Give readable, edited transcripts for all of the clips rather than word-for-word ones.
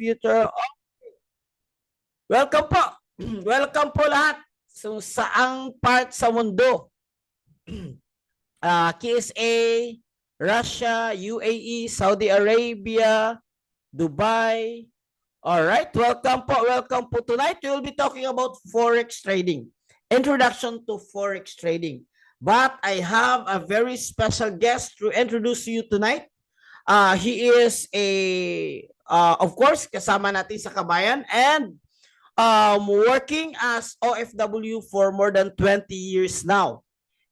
future. Welcome po. Welcome po lahat sa saang part sa mundo. KSA, Russia, UAE, Saudi Arabia, Dubai. All right, welcome po. Welcome po. Tonight, we will be talking about Forex trading. Introduction to Forex trading. But I have a very special guest to introduce to you tonight. He is of course, kasama natin sa Kabayan and working as OFW for more than 20 years now.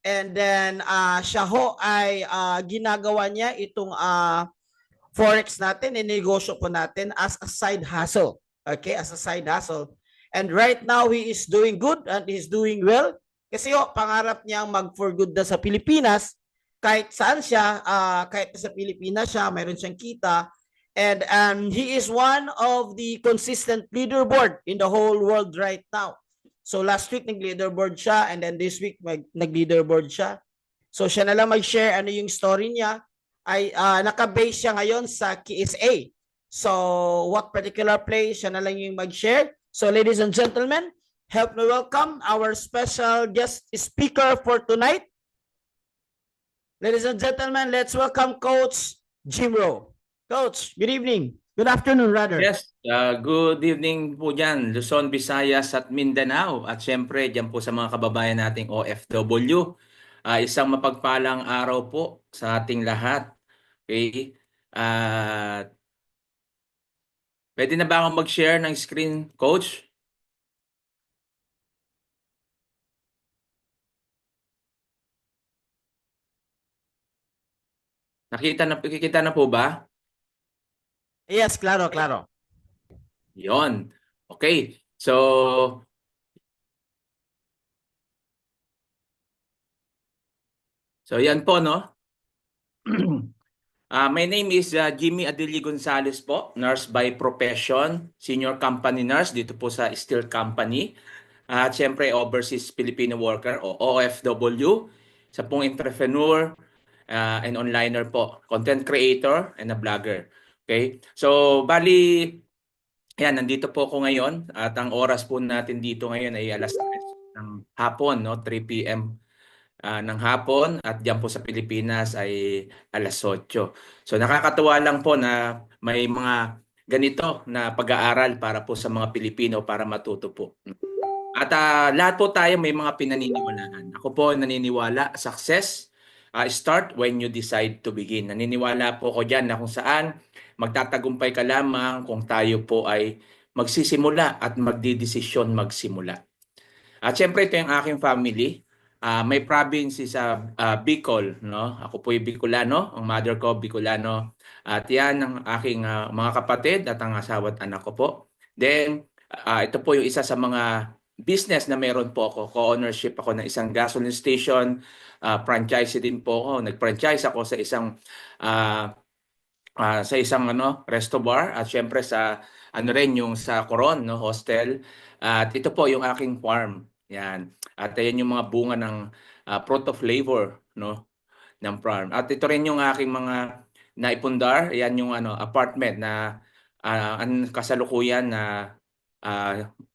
And then siya ho ay ginagawa niya itong Forex natin, inegosyo po natin as a side hustle. Okay, as a side hustle. And right now, he is doing good and he's doing well. Kasi pangarap niyang mag-for good na sa Pilipinas. Kahit saan siya, kahit sa Pilipinas siya, mayroon siyang kita. And he is one of the consistent leaderboard in the whole world right now. So last week, nag-leaderboard siya and then this week, nag-leaderboard siya. So siya na lang mag-share ano yung story niya. Ay naka-base siya ngayon sa KSA. So what particular place siya na lang yung mag-share. So ladies and gentlemen, help me welcome our special guest speaker for tonight. Ladies and gentlemen, let's welcome Coach Jim Rowe. Coach, good evening. Good afternoon rather. Yes, good evening po dyan, Luzon, Visayas at Mindanao. At syempre dyan po sa mga kababayan nating OFW. Isang mapagpalang araw po sa ating lahat. Okay? Pwede na ba akong mag-share ng screen, Coach? Nakikita na po ba? Yes, claro, claro. Yon. Okay. So yan po, no? My name is Jimmy Adili Gonzalez po, nurse by profession, senior company nurse dito po sa Steel Company. At syempre, overseas Filipino worker o OFW, sa pong entrepreneur and onliner po, content creator and a blogger. Okay? So, bali, yan, nandito po ako ngayon at ang oras po natin dito ngayon ay alas 3 ng hapon, no? 3 p.m. Ng hapon at diyan po sa Pilipinas ay alas 8. So nakakatuwa lang po na may mga ganito na pag-aaral para po sa mga Pilipino para matuto po. At lahat po tayo may mga pinaniniwalaan. Ako po naniniwala, success start when you decide to begin. Naniniwala po ako diyan na kung saan magtatagumpay ka lamang kung tayo po ay magsisimula at magdidesisyon magsimula. At syempre ito yung aking family. May province sa Bicol, no? Ako po ay Bicolano, ang mother ko Bicolano. At yan ang aking mga kapatid at ang asawa at anak ko po. Then, ito po yung isa sa mga business na meron po ako. Co-ownership ako ng isang gasoline station. Franchise din po ako. Nag-franchise ako sa isang resto bar at syempre sa rin yung sa Coron, no, hostel. At ito po yung aking farm. Yan. At ayan yung mga bunga ng fruit of labor, no, ng farm. At ito rin yung aking mga naipundar. Yan yung apartment na kasalukuyan na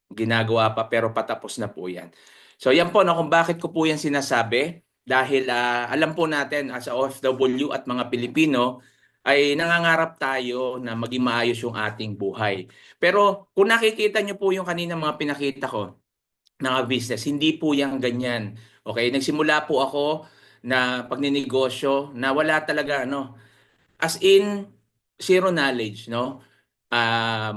ginagawa pa pero patapos na po yan. So yan po, no, kung bakit ko po yan sinasabi. Dahil alam po natin as OFW at mga Pilipino ay nangangarap tayo na maging maayos yung ating buhay. Pero kung nakikita nyo po yung kanina mga pinakita ko, na business, hindi po yan ganyan. Okay, nagsimula po ako na pagninegosyo na wala talaga as in zero knowledge, no.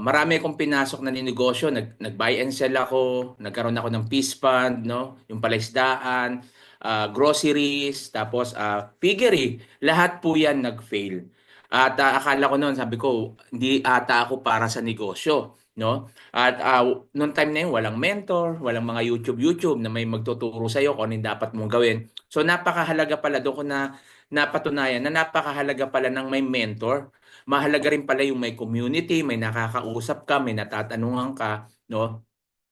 Marami akong pinasok na ninegosyo, nag-buy and sell ako, nagkaroon ako ng peace fund, no, yung palaisdaan, groceries, tapos piggery, lahat po yan nag-fail. At akala ko noon, sabi ko, hindi ata ako para sa negosyo. No? At noong time na yun, walang mentor, walang mga YouTube na may magtuturo sa iyo kung ano yung dapat mong gawin. So napakahalaga pala doon ko na napatunayan na napakahalaga pala ng may mentor. Mahalaga rin pala yung may community, may nakakausap ka, may natatanungan ka, no?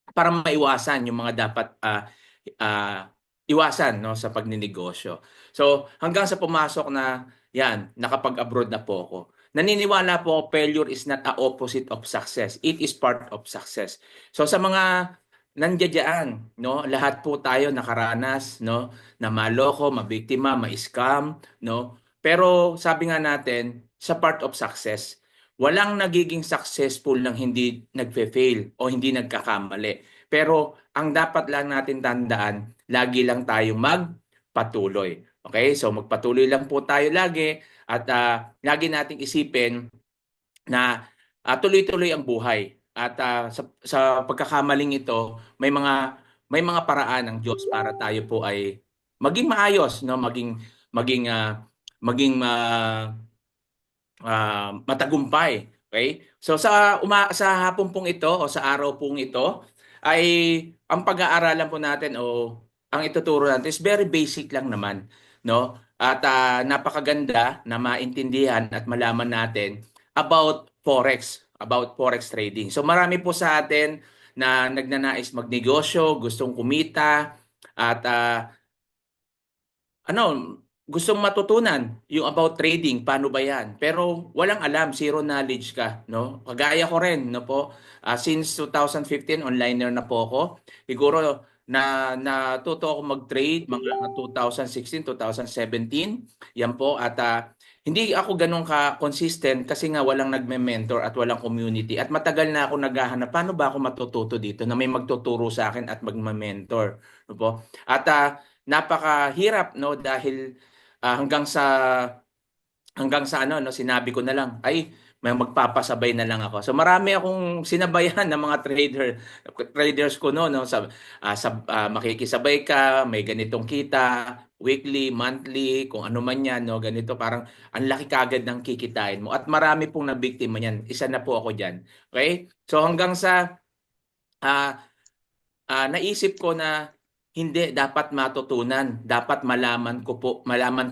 Para maiwasan yung mga dapat iwasan, no, sa pagninegosyo. So hanggang sa pumasok na yan, nakapag-abroad na po ako. naniniwala po ako, failure is not a opposite of success. It is part of success. So sa mga nandiyan, no, lahat po tayo nakaranas, no, na maloko, mabiktima, ma-scam, no. Pero sabi nga natin, sa part of success, walang nagiging successful nang hindi nagfe-fail o hindi nagkakamali. Pero ang dapat lang natin tandaan, lagi lang tayong magpatuloy. Okay? So magpatuloy lang po tayo lagi at lagi nating isipin na tuloy-tuloy ang buhay. At sa pagkakamaling ito, may mga paraan ng Diyos para tayo po ay maging maayos, no? Maging matagumpay. Okay? So sa hapon pong ito o sa araw pong ito ay ang pag-aaralan po natin o ang ituturo natin is very basic lang naman, no? At napakaganda na maintindihan at malaman natin about forex trading. So marami po sa atin na nagnanais magnegosyo, gustong kumita at gustong matutunan yung about trading, paano ba yan? Pero walang alam, zero knowledge ka, no? Kagaya ko rin, no po. Since 2015, onliner na po ako. Siguro natuto ako mag-trade mga 2016, 2017. Yan po. At hindi ako ganun ka-consistent kasi nga walang nagme-mentor at walang community. At matagal na ako naghahanap, paano ba ako matututo dito na may magtuturo sa akin at magma-mentor, no po? At napakahirap, no, dahil hanggang sa ano, no, sinabi ko na lang ay may magpapasabay na lang ako. So marami akong sinabayan ng mga traders ko, no, makikisabay ka, may ganitong kita, weekly, monthly, kung ano man yan, no, ganito, parang ang laki kagad ng kikitain mo at marami pong nabiktima niyan. Isa na po ako diyan. Okay? So hanggang sa naisip ko na hindi dapat matutunan, dapat malaman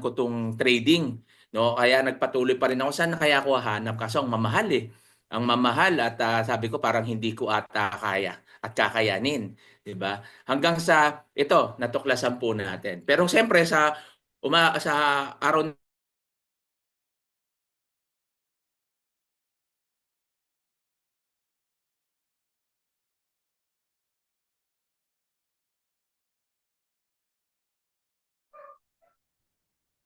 ko tong trading, no? Kaya nagpatuloy pa rin ako, saan kaya ako hahanap, kaso ang mamahal eh. Ang mamahal at sabi ko parang hindi ko ata kaya at kakayanin, 'di ba? Hanggang sa ito, natuklasan po natin. Pero siyempre sa araw.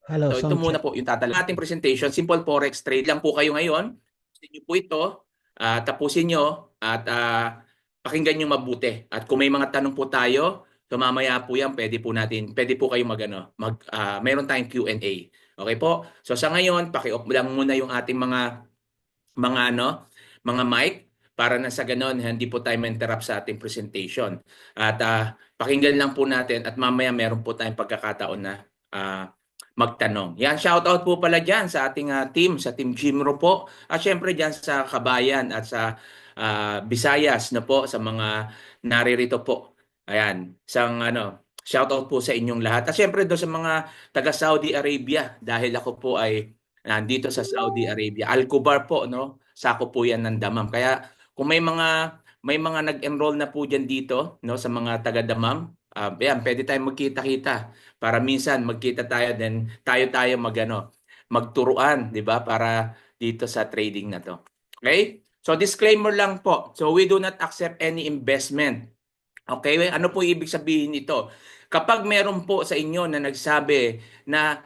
Hello, So ito sound muna check. po yung ating presentation. Simple Forex trade lang po kayo ngayon. Tapusin niyo po ito. Tapusin niyo at pakinggan niyo mabuti. At kung may mga tanong po tayo, so mamaya po yan, pwede po kayo mayroon tayong Q&A. Okay po? So sa ngayon, paki-off lang muna yung ating mga mic para na sa ganon hindi po tayo ma-interrupt sa ating presentation. At pakinggan lang po natin at mamaya meron po tayong pagkakataon na magtanong. Yan, shoutout po pala dyan sa ating team, sa Team Jimro po. At syempre dyan sa Kabayan at sa Visayas na po, sa mga naririto po. Ayan, shoutout po sa inyong lahat. At syempre doon sa mga taga Saudi Arabia, dahil ako po ay nandito sa Saudi Arabia. Al-Kubar po, no? Sako po yan ng Damam. Kaya kung may mga nag-enroll na po dyan dito, no, sa mga taga Damam, yan, pwede tayong magkita-kita para minsan magkita tayo then tayo magturuan, 'di ba? Para dito sa trading na 'to. Okay? So disclaimer lang po. So we do not accept any investment. Okay? Ano po ibig sabihin nito? Kapag meron po sa inyo na nagsabi na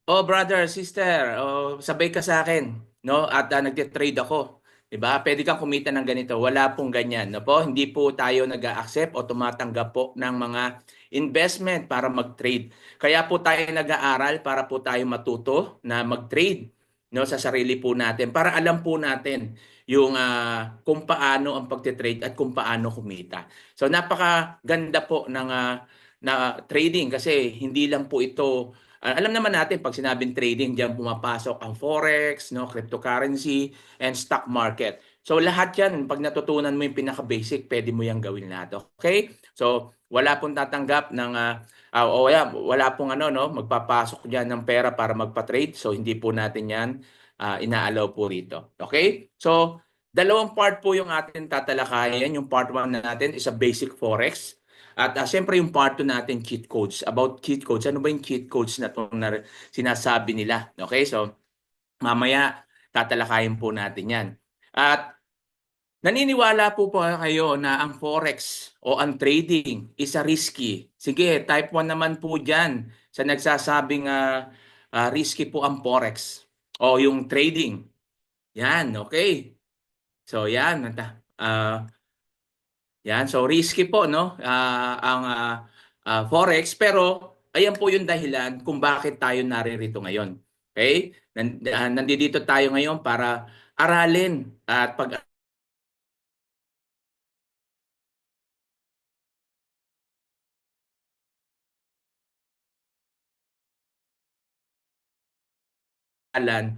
oh brother, sister, sabay ka sa akin, no? At nagte-trade ako. 'Di ba? Pwede kang kumita ng ganito. Wala pong ganyan, no po? Hindi po tayo nag-a-accept o tumatanggap po ng mga investment para mag-trade. Kaya po tayo nag-aaral para po tayo matuto na mag-trade, no, sa sarili po natin para alam po natin yung kung paano ang pagte-trade at kung paano kumita. So napakaganda po ng na trading kasi hindi lang po ito. Alam naman natin pag sinabing trading, diyan pumapasok ang forex, no, cryptocurrency, and stock market. So lahat 'yan pag natutunan mo yung pinaka-basic, pwede mo 'yang gawin lahat. Okay? So wala pong tatanggap ng wala pong magpapasok diyan ng pera para magpa-trade. So hindi po natin 'yan inaalaw po rito. Okay? So dalawang part po yung atin tatalakayin. Yung part 1 natin is a basic forex. At siyempre yung part 2 natin, cheat codes. About cheat codes, ano ba yung cheat codes na itong sinasabi nila? Okay, so mamaya tatalakayin po natin yan. At naniniwala po kayo na ang forex o ang trading is a risky? Sige, type 1 naman po dyan sa nagsasabing risky po ang forex o yung trading. Yan, okay. So yan, yan. So risky po, no? Ang forex, pero ayan po yung dahilan kung bakit tayo naririto ngayon. Okay? Nandito tayo ngayon para aralin at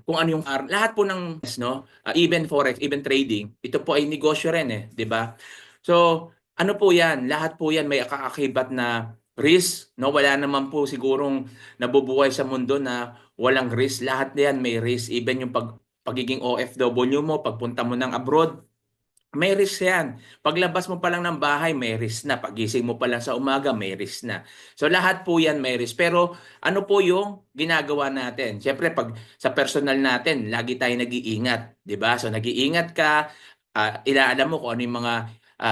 kung ano yung lahat po ng no, even forex, even trading, ito po ay negosyo rin eh, 'di ba? So, ano po 'yan? Lahat po 'yan may kaakibat na risk, no? Wala naman po sigurong nabubuhay sa mundo na walang risk. Lahat 'yan may risk, even yung pagiging OFW mo, pagpunta mo ng abroad, may risk yan. Paglabas mo pa lang ng bahay, may risk na. Pagising mo pa lang sa umaga, may risk na. So lahat po yan may risk. Pero ano po yung ginagawa natin? Siyempre, pag sa personal natin, lagi tayo nag-iingat. 'Di ba? So nag-iingat ka, ilaalam mo kung ano yung mga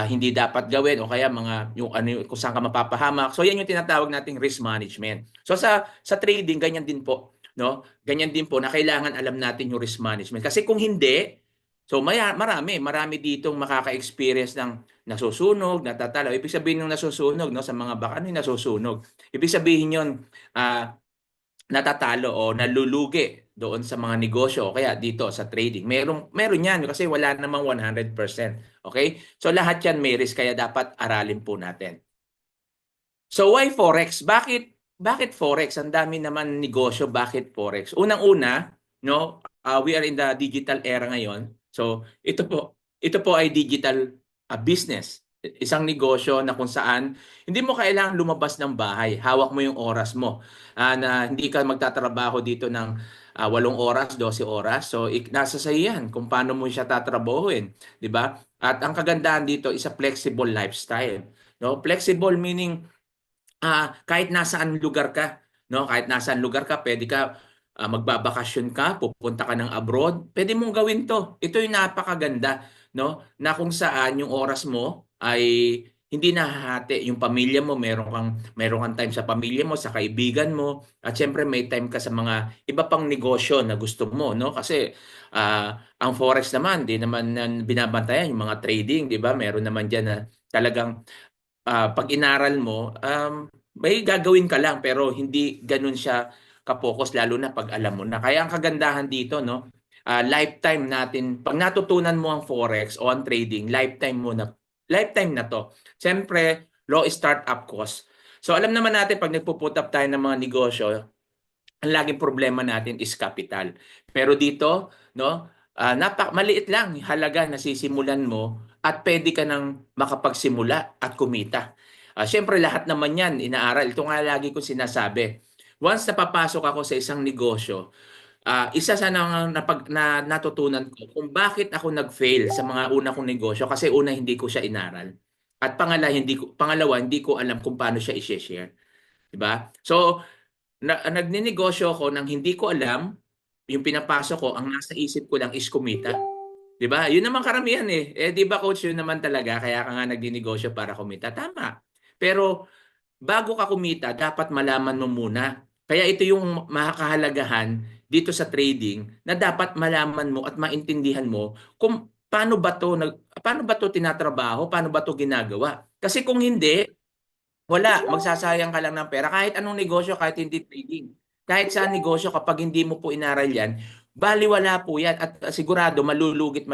hindi dapat gawin o kaya mga yung ano kung saan ka mapapahamak. So yan yung tinatawag nating risk management. So sa trading ganyan din po, no? Ganyan din po na kailangan alam natin yung risk management. Kasi kung hindi, so marami ditong makaka-experience ng nasusunog, natatalo. Ibig sabihin ng nasusunog, no, sa mga baka, ano yung nasusunog? Ibig sabihin yun, ah, natatalo o nalulugi doon sa mga negosyo o kaya dito sa trading. Meron yan kasi wala namang 100%. Okay? So lahat yan may risk kaya dapat aralin po natin. So why forex? Bakit forex? Ang dami naman negosyo, bakit forex? Unang-una, no, we are in the digital era ngayon. So ito po ay digital business. Isang negosyo na kung saan hindi mo kailangan lumabas ng bahay. Hawak mo yung oras mo. Na hindi ka magtatrabaho dito ng 8 oras, 12 oras. So nasa sa yan kung paano mo siya tatrabahuin, 'di ba? At ang kagandahan dito is a flexible lifestyle. No, flexible meaning kahit nasaan lugar ka, no? Kahit nasaan lugar ka, pwede ka magbabakasyon ka, pupunta ka ng abroad, pwede mong gawin 'to. Ito yung napakaganda, no? Na kung saan yung oras mo ay hindi nahahati. Yung pamilya mo, meron kang time sa pamilya mo, sa kaibigan mo, at syempre may time ka sa mga iba pang negosyo na gusto mo, no? Kasi ang forex naman, di naman binabantayan yung mga trading, di ba? Meron naman diyan na talagang pag inaral mo, may gagawin ka lang pero hindi ganun siya ka-focus lalo na pag alam mo na. Kaya ang kagandahan dito, no, lifetime natin, pag natutunan mo ang forex o ang trading, lifetime na to. Siyempre, low startup cost. So alam naman natin pag nagpo-put up tayo ng mga negosyo, ang laging problema natin is capital. Pero dito, no, maliit lang yung halaga na sisimulan mo at pwede ka nang makapagsimula at kumita. Siyempre lahat naman yan inaaral. Ito nga lagi ko sinasabi. Once napapasok ako sa isang negosyo, isa sa natutunan ko kung bakit ako nag-fail sa mga una kong negosyo kasi una hindi ko siya inaral. At pangalawa, hindi ko alam kung paano siya i-share. 'Di ba? So, nagninegosyo ako nang hindi ko alam, yung pinapasok ko, ang nasa isip ko lang is kumita. 'Di ba? Yun naman karamihan eh. 'Di ba coach, yun naman talaga kaya ka nga nagninegosyo para kumita. Tama. Pero bago ka kumita, dapat malaman mo muna. Kaya ito yung makakahalagahan dito sa trading na dapat malaman mo at maintindihan mo kung paano ba to tinatrabaho, paano ba to ginagawa. Kasi kung hindi, wala, magsasayang ka lang ng pera. Kahit anong negosyo, kahit hindi trading. Kahit saan negosyo, kapag hindi mo po inaral yan, baliwala po yan. At sigurado, malulugi.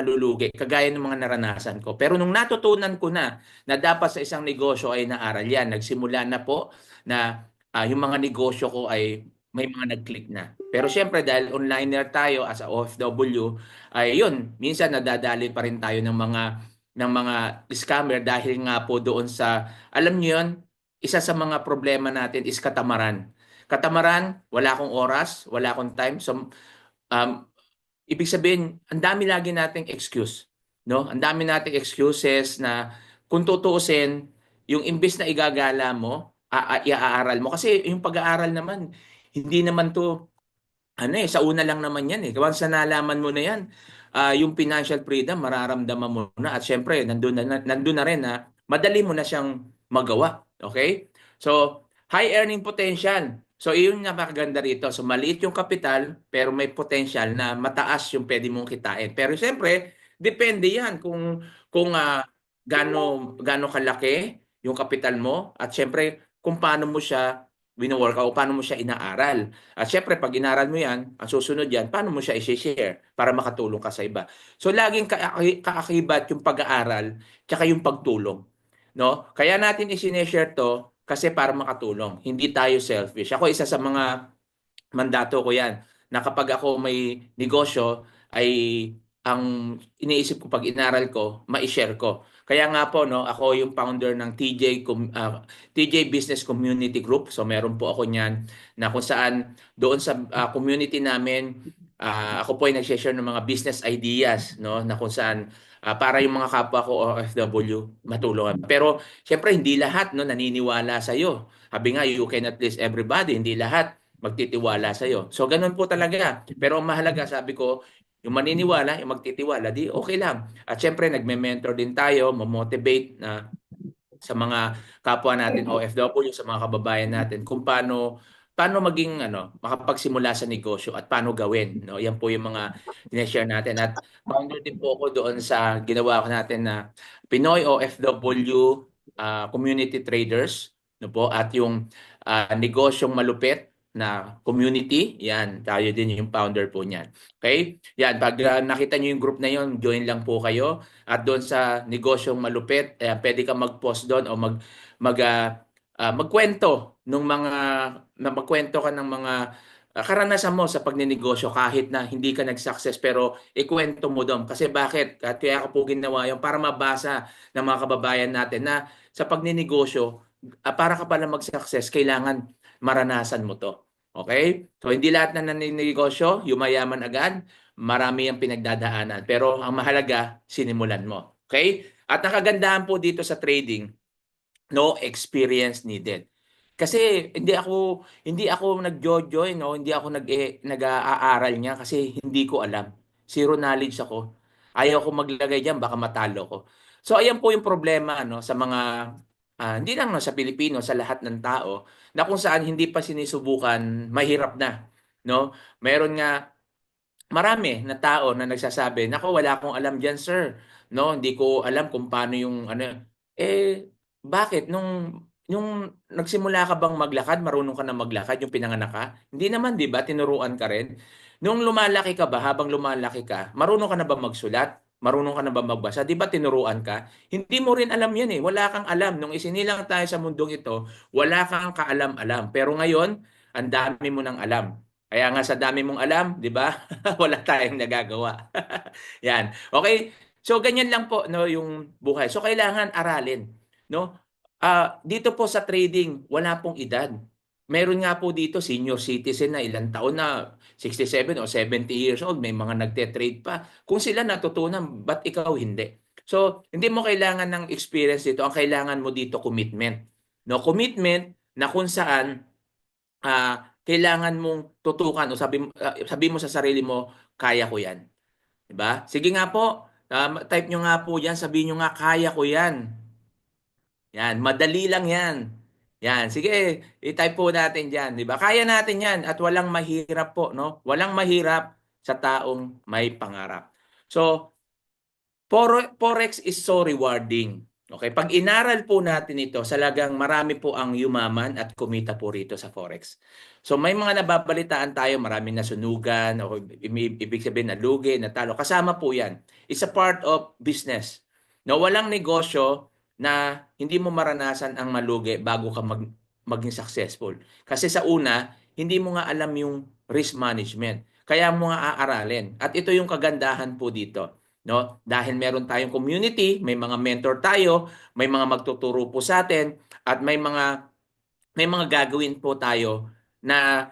Kagaya ng mga naranasan ko. Pero nung natutunan ko na dapat sa isang negosyo ay naaral yan, nagsimula na po na yung mga negosyo ko ay may mga nag-click na. Pero syempre, dahil onliner tayo as a OFW, ay yun, minsan nadadali pa rin tayo ng mga scammer dahil nga po doon sa, alam niyo yun, isa sa mga problema natin is katamaran. Katamaran, wala akong oras, wala akong time. So, um, ibig sabihin, ang dami lagi nating excuse. No? Ang dami nating excuses na kung tutuusin, yung imbis na igagala mo, iaaral mo. Kasi yung pag-aaral naman, hindi naman to sa una lang naman yan eh. Once na nalaman mo na yan, yung financial freedom, mararamdaman mo na. At syempre, nandun na rin na madali mo na siyang magawa. Okay? So, high earning potential. So, iyon yung napakaganda rito. So, maliit yung kapital, pero may potential na mataas yung pwede mong kitain. Pero syempre, depende yan kung gaano kalaki yung kapital mo at syempre, kung paano mo siya wino-work o paano mo siya inaaral. At syempre, pag inaral mo yan, ang susunod yan, paano mo siya i-share para makatulong ka sa iba. So, laging kaakibat yung pag-aaral tsaka yung pagtulong. No? Kaya natin i-share to kasi para makatulong. Hindi tayo selfish. Ako, isa sa mga mandato ko yan na kapag ako may negosyo ay ang iniisip ko pag inaral ko, ma-share ko. Kaya nga po no, ako yung founder ng TJ Business Community Group. So meron po ako niyan na kung saan doon sa community namin ako po ay nag-share ng mga business ideas no na kung saan para yung mga kapwa ko OFW matulungan. Pero syempre hindi lahat no naniniwala sa iyo. Sabi nga you cannot please everybody, hindi lahat magtitiwala sa iyo. So ganun po talaga. Pero ang mahalaga sabi ko yung maniniwala, yung magtitiwala, di okay lang. At syempre, nagme-mentor din tayo, motivate na sa mga kapwa natin OFW, sa mga kababayan natin kung paano maging makapagsimula sa negosyo at paano gawin, no? Yan po yung mga share natin at founder din po ako doon sa ginawa ko natin na Pinoy OFW Community Traders, no po, at yung negosyong malupit na community, yan, tayo din yung founder po niyan. Okay? Yan, pag nakita niyo yung group na yon, join lang po kayo. At doon sa negosyong malupit, pwede ka mag-post doon o magkwento magkwento ka ng mga karanasan mo sa pagninegosyo kahit na hindi ka nag-success pero ikwento mo doon. Kasi bakit? At kaya ako po ginawa yun para mabasa ng mga kababayan natin na sa pagninegosyo, para ka pala mag-success, kailangan maranasan mo to. Okay? So hindi lahat na naninegosyo, yumayaman agad, marami ang pinagdadaanan. Pero ang mahalaga, sinimulan mo. Okay? At nakagandahan po dito sa trading, no experience needed. Kasi hindi ako nagjo-join no, hindi ako nag-aaral niya kasi hindi ko alam. Zero knowledge ako. Ayaw ko maglagay diyan baka matalo ko. So ayan po yung problema no sa mga hindi lang no, sa Pilipino, sa lahat ng tao na kung saan hindi pa sinisubukan, mahirap na, no? Meron nga marami na tao na nagsasabi, "Nako, wala akong alam diyan, sir. No, hindi ko alam kung paano yung bakit nung nagsimula ka bang maglakad, marunong ka na maglakad yung pinanganak ka? Hindi naman, 'di ba? Tinuruan ka rin. Nung lumalaki ka ba, habang lumalaki ka, marunong ka na ba magsulat? Marunong ka na ba magbasa? 'Di ba tinuruan ka? Hindi mo rin alam 'yan eh. Wala kang alam. Nung isinilang tayo sa mundong ito, wala kang kaalam-alam. Pero ngayon, ang dami mo ng alam. Kaya nga sa dami mong alam, 'di ba? Wala tayong nagagawa. Yan. Okay? So ganyan lang po no yung buhay. So kailangan aralin, no? Dito po sa trading, wala pong edad. Meron nga po dito senior citizen na ilang taon na 67 o 70 years old, may mga nagte-trade pa. Kung sila natutunan, ba't ikaw hindi? So, hindi mo kailangan ng experience dito. Ang kailangan mo dito commitment. No, commitment na kung saan kailangan mong tutukan o sabi mo sa sarili mo, kaya ko 'yan. 'Di ba? Sige nga po, type nyo nga po 'yan, sabihin nyo nga kaya ko 'yan. Yan, madali lang 'yan. Yan, sige, i-type po natin diyan, 'di ba? Kaya natin 'yan at walang mahirap po, no? Walang mahirap sa taong may pangarap. So, Forex is so rewarding. Okay, pag inaral po natin ito, talagang marami po ang yumaman at kumita po rito sa Forex. So may mga nababalitaan tayo, maraming nasunugan, o ibig sabihin nalugi, natalo. Kasama po yan. It's a part of business. No, walang negosyo na hindi mo maranasan ang malugi bago ka maging successful. Kasi sa una, hindi mo nga alam yung risk management. Kaya mo nga aaralin. At ito yung kagandahan po dito, no? Dahil meron tayong community, may mga mentor tayo, may mga magtuturo po sa atin at may mga gagawin po tayo na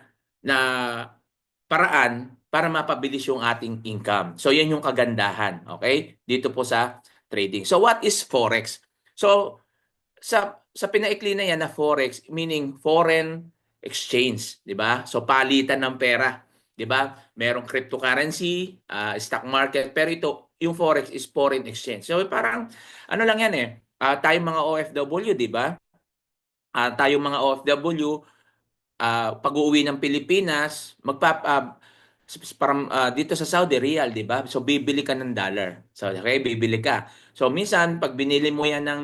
paraan para mapabilis yung ating income. So yan yung kagandahan, okay? Dito po sa trading. So what is forex? So sa pinaikli na yan na forex meaning foreign exchange, 'di ba? So palitan ng pera. 'di ba? Merong cryptocurrency, stock market, pero ito, yung forex is foreign exchange. So parang ano lang yan eh, tayong mga OFW, 'di ba? Tayong mga OFW, pag-uuwi ng Pilipinas, dito sa Saudi Real, 'di ba? So bibili ka ng dollar. So okay, bibili ka. So minsan pag binili mo yan ng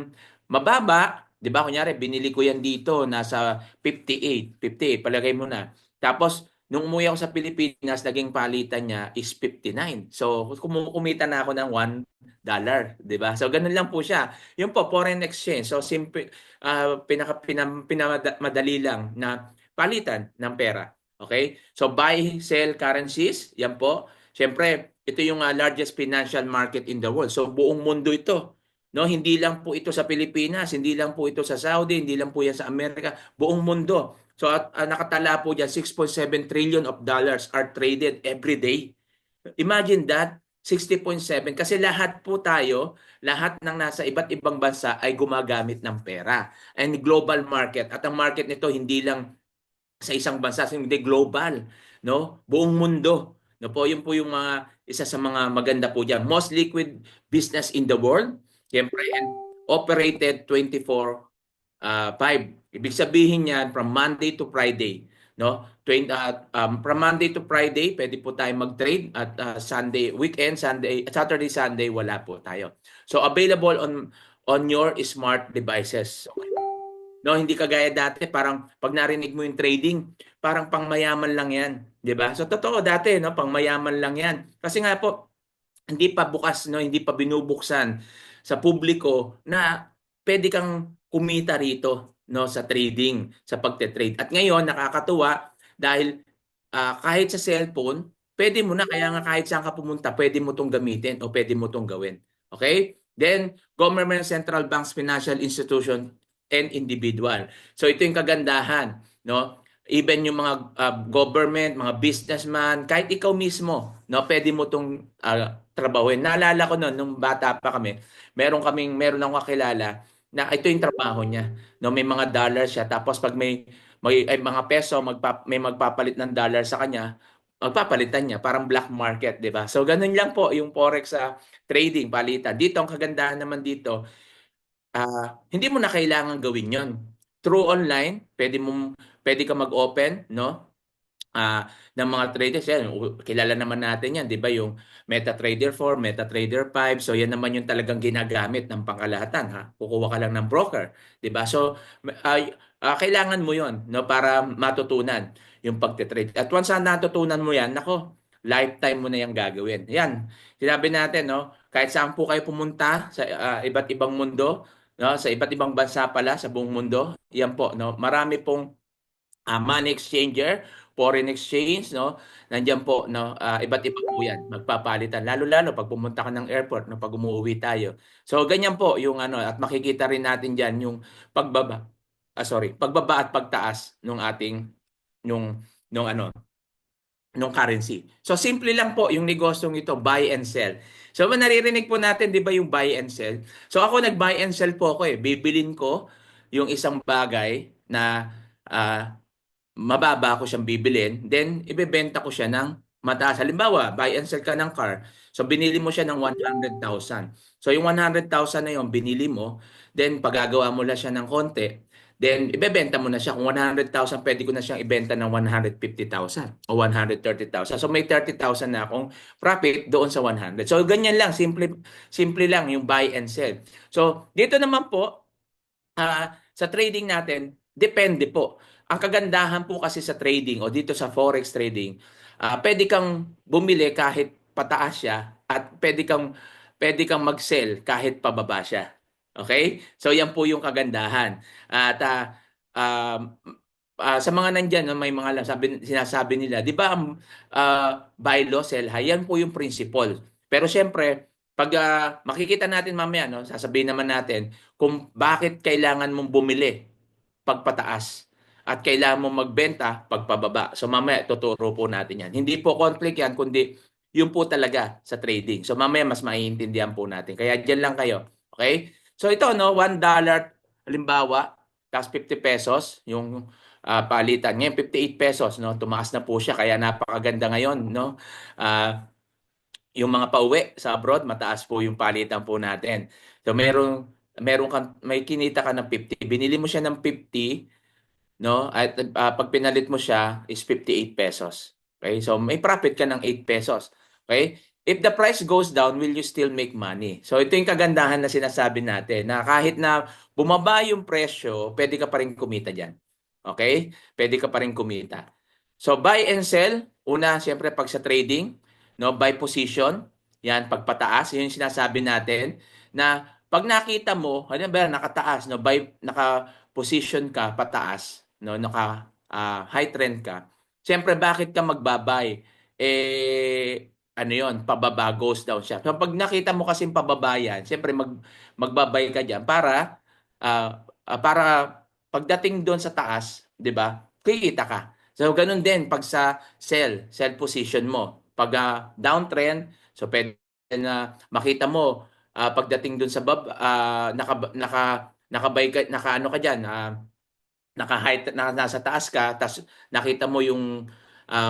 mababa, 'di ba? Kunyari binili ko yan dito nasa 58 palagay mo na. Tapos nung umuwi ako sa Pilipinas, naging palitan niya is 59. So kumita na ako ng $1, 'di ba? So ganun lang po siya. Yun po, foreign exchange. So simple, pinamadali lang na palitan ng pera. Okay? So buy, sell currencies, yan po. Siyempre, ito yung largest financial market in the world. So buong mundo ito. No, hindi lang po ito sa Pilipinas, hindi lang po ito sa Saudi, hindi lang po yan sa Amerika, buong mundo. So nakatala po diyan 6.7 trillion of dollars are traded every day. Imagine that, 60.7 kasi lahat po tayo, lahat ng nasa iba't ibang bansa ay gumagamit ng pera. And global market, at ang market nito hindi lang sa isang bansa, hindi global, no? Buong mundo. No po, yun po yung isa sa mga maganda po diyan. Most liquid business in the world, siyempre, and operated 24/5. Ibig sabihin niyan from Monday to Friday, no? From Monday to Friday, pwede po tayo mag-trade at Sunday, weekend, Sunday, Saturday, Sunday wala po tayo. So available on your smart devices. No, hindi kagaya dati, parang pag narinig mo yung trading, parang pangmayaman lang 'yan, 'di ba? So totoo dati, no, pangmayaman lang 'yan. Kasi nga po hindi pa bukas, no, hindi pa binubuksan sa publiko na pwede kang kumita rito, no, sa trading, sa pagte-trade. At ngayon nakakatuwa dahil kahit sa cellphone, pwede mo na, kaya nga kahit saan ka pumunta, pwede mo 'tong gamitin o pwede mo 'tong gawin. Okay? Then government, central banks, financial institution and individual. So ito yung kagandahan, no? Even yung mga government, mga businessman, kahit ikaw mismo, no, pwede mo tong trabahuin. Naalala ko noon nung bata pa kami, meron akong kakilala na ito yung trabaho niya. No, may mga dollars siya, tapos pag may mga peso, may magpapalit ng dollar sa kanya, magpapalitan niya, parang black market, 'di ba? So ganun lang po yung forex sa trading, palitan. Dito ang kagandahan naman dito, hindi mo na kailangan gawin 'yon. Through online, pwede ka mag-open, no? Ng mga traders yan. Kilala naman natin yan, 'di ba? Yung MetaTrader 4, MetaTrader 5. So yan naman yung talagang ginagamit ng pangkalahatan, ha. Kukuha ka lang ng broker, 'di ba? So kailangan mo 'yon, no, para matutunan yung pagte-trade. At once na natutunan mo yan, nako, lifetime mo na yung gagawin. Yan. Sinabi natin, no, kahit saan po kayo pumunta sa iba't ibang mundo, no, sa iba't ibang bansa pala sa buong mundo, yan po, no. Marami pong money exchanger, foreign exchange, no? Nandiyan po, no, iba't iba po 'yan, magpapalitan. Lalo-lalo pag pumunta ka ng airport, no, pag umuuwi tayo. So ganyan po yung ano, at makikita rin natin diyan yung pagbaba at pagtaas nung ating nung ano, nung currency. So simple lang po yung negosyong ito, buy and sell. So naririnig po natin, 'di ba, yung buy and sell? So ako nag-buy and sell po ako eh. Bibilin ko yung isang bagay na mababa ko siyang bibilin, then ibebenta ko siya ng mataas. Halimbawa, buy and sell ka ng car. So binili mo siya ng 100,000. So yung 100,000 na yung binili mo, then pagagawa mo lang siya ng konti, then ibebenta mo na siya. Kung 100,000, pwede ko na siyang ibenta ng 150,000 o 130,000. So may 30,000 na akong profit doon sa 100. So ganyan lang, simple simple lang yung buy and sell. So dito naman po, sa trading natin, depende po. Ang kagandahan po kasi sa trading o dito sa forex trading, pwede kang bumili kahit pataas siya at pwede kang mag-sell kahit pababa siya. Okay? So yan po yung kagandahan. At sa mga nandiyan, no, may mga sinasabi nila, 'di ba, buy low, sell high, yan po yung principle. Pero siyempre, pag makikita natin mamaya, no, sasabihin naman natin kung bakit kailangan mong bumili pagpataas at kailangan mong magbenta pagpababa. So mamaya tuturo po natin yan. Hindi po conflict yan, kundi yun po talaga sa trading. So mamaya mas maiintindihan po natin. Kaya dyan lang kayo. Okay? So ito, no, $1, halimbawa, tapos 50 pesos, yung palitan. Ngayon 58 pesos, no? Tumaas na po siya kaya napakaganda ngayon, no? Ah, yung mga pauwi sa abroad, mataas po yung palitan po natin. So meron kang may kinita ka ng 50, binili mo siya ng 50, no? At pag pinalit mo siya is 58 pesos. Okay? So may profit ka ng 8 pesos. Okay? If the price goes down, will you still make money? So ito yung kagandahan na sinasabi natin na kahit na bumaba yung presyo, pwede ka pa rin kumita diyan. Okay? Pwede ka pa rin kumita. So buy and sell, una siyempre pag sa trading, no, buy position, yan pagpataas, yun yung sinasabi natin na pag nakita mo, halimbawa nakataas, no, buy naka-position ka pataas, no, naka high trend ka. Siyempre bakit ka magbabay? Ano 'yon, pababa goes down siya. So pag nakita mo kasing pababa yan, siyempre magbabay ka diyan para pagdating doon sa taas, 'di ba? Kikita ka. So ganun din pag sa sell position mo. Pag downtrend, so pwede na makita mo pagdating doon sa nakabay ka, naka ano ka diyan, naka-high na nasa taas ka, tas nakita mo yung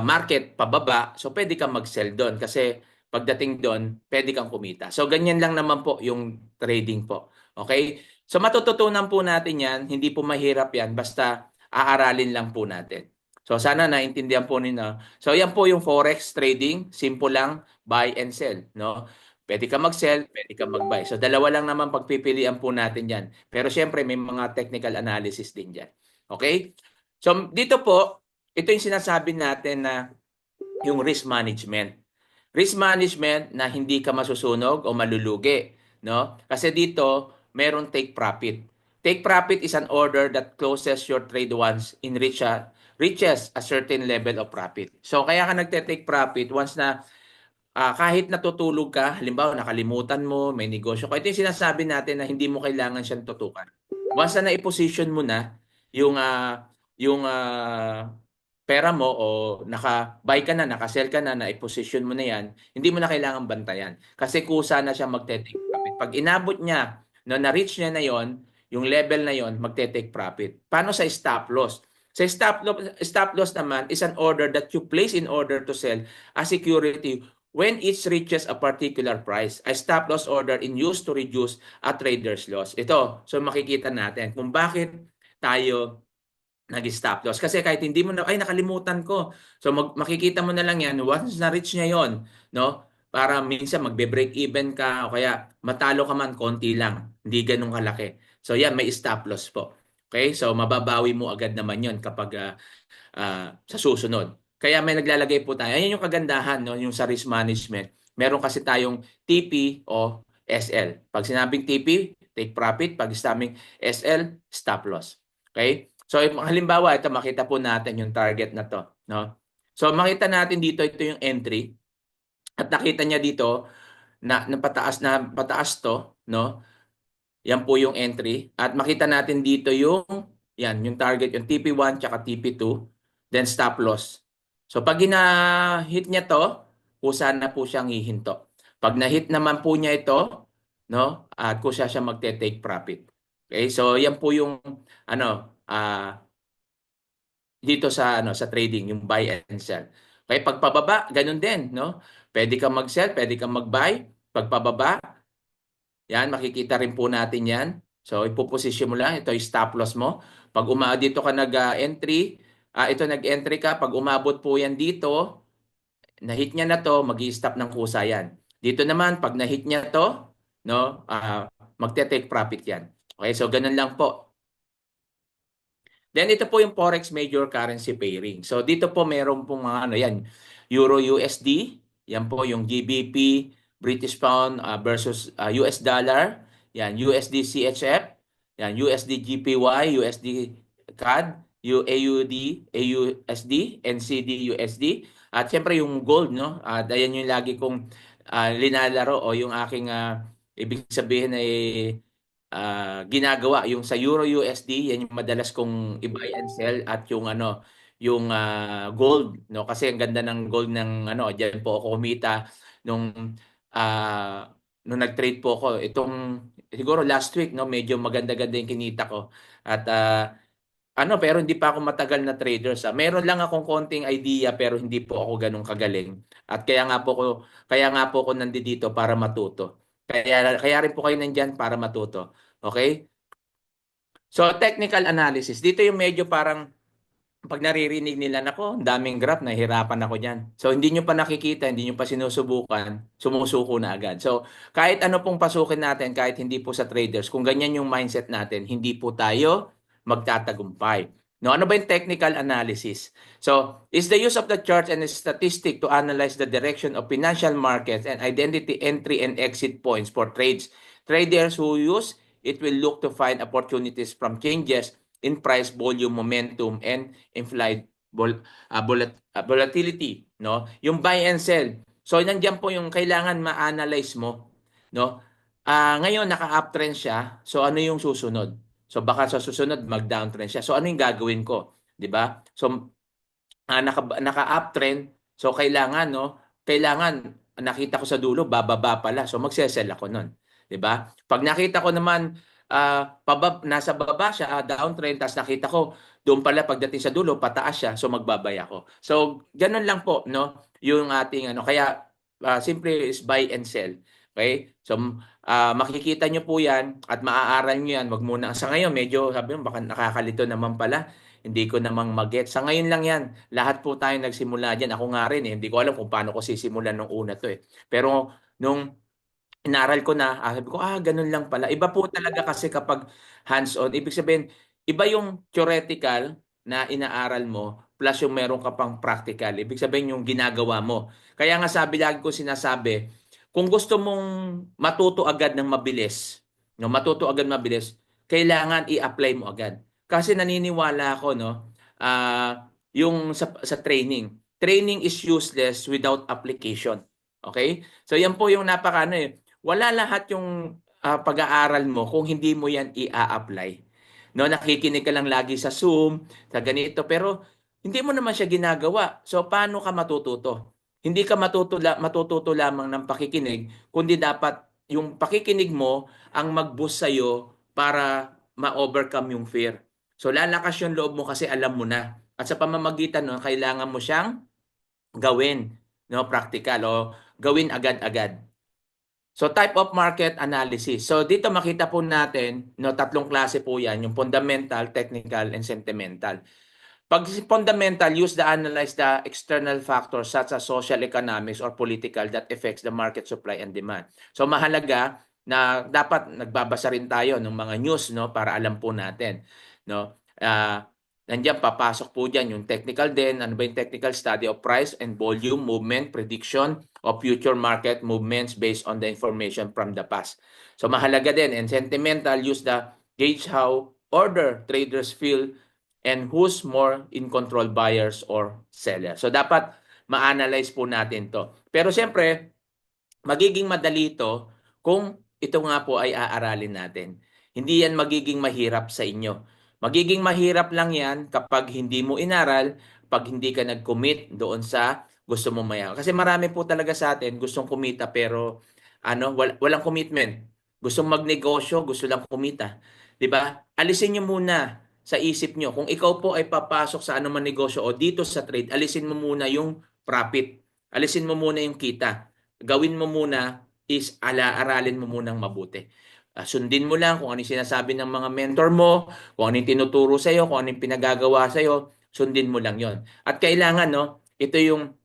market pababa, so pwede kang mag-sell doon kasi pagdating doon, pwede kang kumita. So ganyan lang naman po yung trading po. Okay? So matututunan po natin yan, hindi po mahirap yan, basta aaralin lang po natin. So sana naintindihan po ninyo. So yan po yung forex trading, simple lang, buy and sell, no? Pwede ka mag-sell, pwede ka mag-buy. So dalawa lang naman pagpipilian po natin yan. Pero syempre may mga technical analysis din diyan. Okay? So dito po, ito yung sinasabi natin na yung risk management. Risk management na hindi ka masusunog o malulugi, no? Kasi dito, meron take profit. Take profit is an order that closes your trade once reaches a certain level of profit. So kaya ka nagte-take profit once na kahit natutulog ka, halimbawa nakalimutan mo, may negosyo ka. Ito yung sinasabi natin na hindi mo kailangan siyang tutukan. Once na nai-position mo na yung pera mo o naka-buy ka na, naka-sell ka na, nai-position mo na yan, hindi mo na kailangan bantayan. Kasi kusa na siya magte-take profit. Pag inabot niya, no, na-reach niya na yon, yung level na yon, magte-take profit. Paano sa stop loss? Sa stop loss naman is an order that you place in order to sell a security when it reaches a particular price. A stop loss order in use to reduce a trader's loss. Ito, so makikita natin kung bakit tayo nag-stop loss. Kasi kahit hindi mo na, ay nakalimutan ko. So makikita mo na lang yan, once na-reach niya yon, no? Para minsan magbe-break even ka o kaya matalo ka man konti lang. Hindi ganun kalaki. So yan, may stop loss po. Okay? So mababawi mo agad naman yon kapag sa susunod. Kaya may naglalagay po tayo. Ayan yung kagandahan, no? Yung sa risk management. Meron kasi tayong TP o SL. Pag sinabing TP, take profit. Pag sinabing SL, stop loss. Okay? So halimbawa, ito makita po natin yung target na to, no? So makita natin dito, ito yung entry. At nakita niya dito na pataas to, no? Yan po yung entry. At makita natin dito yung target, yung TP1 tsaka TP2, then stop loss. So pag hit niya to, kusa na po siyang hihinto. Pag na-hit naman po niya ito, no, at kusa siya magte-take profit. Okay? So yan po yung dito sa trading, yung buy and sell. Okay, pag pababa, ganun din, no? Pwede kang mag-sell, pwede kang mag-buy. Pag pababa, yan, makikita rin po natin yan. So, ipoposition mo lang. Ito yung stop loss mo. Pag dito ka nag-entry, ito nag-entry ka. Pag umabot po yan dito, na-hit niya na to, mag-i-stop ng kusa yan. Dito naman, pag na-hit niya to, no, magte-take profit yan. Okay, so ganun lang po. Then ito po yung Forex Major Currency Pairing. So dito po meron pong mga yan, Euro USD, yan po yung GBP, British Pound versus US Dollar, yan USD CHF, yan USD GPY, USD CAD, AUD, AUSD, NCD USD, at syempre yung gold, no? At ayan yung lagi kong linalaro o yung aking ibig sabihin ay ginagawa yung sa Euro USD, yan yung madalas kong i-buy and sell, at yung gold, no, kasi ang ganda ng gold ng diyan po ako kumita nung nung nag-trade po ako itong siguro last week, no, medyo maganda-ganda yung kinita ko, at pero hindi pa ako matagal na trader sa. Meron lang akong konting idea pero hindi po ako ganun kagaling. At kaya nga po ako nandito para matuto. Kaya rin po kayo nandiyan para matuto. Okay? So technical analysis. Dito yung medyo parang pag naririnig nila, nako, ang daming graph, nahihirapan ako diyan. So hindi nyo pa nakikita, hindi nyo pa sinusubukan, sumusuko na agad. So kahit ano pong pasukin natin, kahit hindi po sa traders, kung ganyan yung mindset natin, hindi po tayo magtatagumpay. No, ano ba yung technical analysis? So, is the use of the chart and the statistic to analyze the direction of financial markets and identity entry and exit points for trades. Traders who use it will look to find opportunities from changes in price, volume, momentum, and implied volatility, no? Yung buy and sell. So nandiyan po yung kailangan ma-analyze mo, no? Ngayon naka-uptrend siya. So ano yung susunod? So baka sa susunod mag-downtrend siya. So ano yung gagawin ko, 'di ba? So naka-uptrend. So kailangan, no? Kailangan nakita ko sa dulo bababa pala. So magse-sell ako nun, 'di ba? Pag nakita ko naman nasa baba siya, downtrend, tapos nakita ko doon pala pagdating sa dulo pataas siya, so magbabay ako. So ganun lang po, no? Yung ating kaya simple is buy and sell. Okay? So makikita nyo po 'yan at maaaral nyo 'yan. Wag muna sa ngayon medyo sabi mo baka nakakalito naman pala. Hindi ko namang mag-get. Sa ngayon lang 'yan. Lahat po tayo nagsimula diyan. Ako nga rin Hindi ko alam kung paano ko sisimulan nung una 'to eh. Pero nung inaral ko na, sabi ko, ganun lang pala. Iba po talaga kasi kapag hands-on. Ibig sabihin, iba yung theoretical na inaaral mo plus yung meron ka pang practical. Ibig sabihin yung ginagawa mo. Kaya nga lagi ko sinasabi, kung gusto mong matuto agad ng mabilis, no, matuto agad mabilis, kailangan i-apply mo agad. Kasi naniniwala ako, no, yung sa training. Training is useless without application. Okay? So yan po yung wala lahat yung pag-aaral mo kung hindi mo yan i-apply. No, nakikinig ka lang lagi sa Zoom, sa ganito, pero hindi mo naman siya ginagawa. So paano ka matututo? Hindi ka matututo lamang ng pakikinig, kundi dapat yung pakikinig mo ang mag-boost sa'yo para ma-overcome yung fear. So lalakas yung loob mo kasi alam mo na. At sa pamamagitan nun, kailangan mo siyang gawin, no, practical o gawin agad-agad. So type of market analysis. So dito makita po natin, no, tatlong klase po 'yan, yung fundamental, technical, and sentimental. Pag fundamental, use the analyze the external factors such as social, economics, or political that affects the market supply and demand. So mahalaga na dapat nagbabasa rin tayo ng mga news, no, para alam po natin, no. Nandiyan papasok po diyan yung technical din. Ano ba yung technical? Study of price and volume, movement, prediction of future market movements based on the information from the past. So mahalaga din. And sentimental, use the gauge how order traders feel and who's more in control, buyers or sellers. So dapat ma-analyze po natin to. Pero siyempre, magiging madali ito kung ito nga po ay aaralin natin. Hindi yan magiging mahirap sa inyo. Magiging mahirap lang yan kapag hindi mo inaral, pag hindi ka nag-commit doon sa gusto mo mayaman. Kasi marami po talaga sa atin gustong kumita pero walang commitment. Gustong magnegosyo, gusto lang kumita. 'Di ba? Alisin niyo muna sa isip niyo kung ikaw po ay papasok sa anumang negosyo o dito sa trade, alisin mo muna yung profit. Alisin mo muna yung kita. Gawin mo muna is aralin mo munang mabuti. Sundin mo lang kung ano yung sinasabi ng mga mentor mo, kung ano yung tinuturo sa iyo, kung ano yung pinagagawa sa iyo, sundin mo lang 'yon. At kailangan, no, ito yung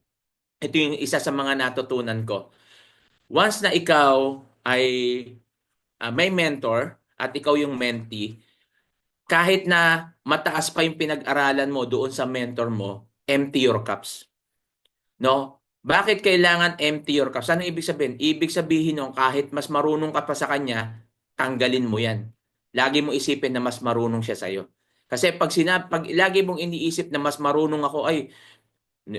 isa sa mga natutunan ko. Once na ikaw ay may mentor at ikaw yung mentee, kahit na mataas pa yung pinag-aralan mo doon sa mentor mo, empty your cups. No? Bakit kailangan empty your cups? Ano ibig sabihin? Ibig sabihin nung kahit mas marunong ka pa sa kanya, tanggalin mo yan. Lagi mo isipin na mas marunong siya sa'yo. Kasi pag lagi mong iniisip na mas marunong ako, ay,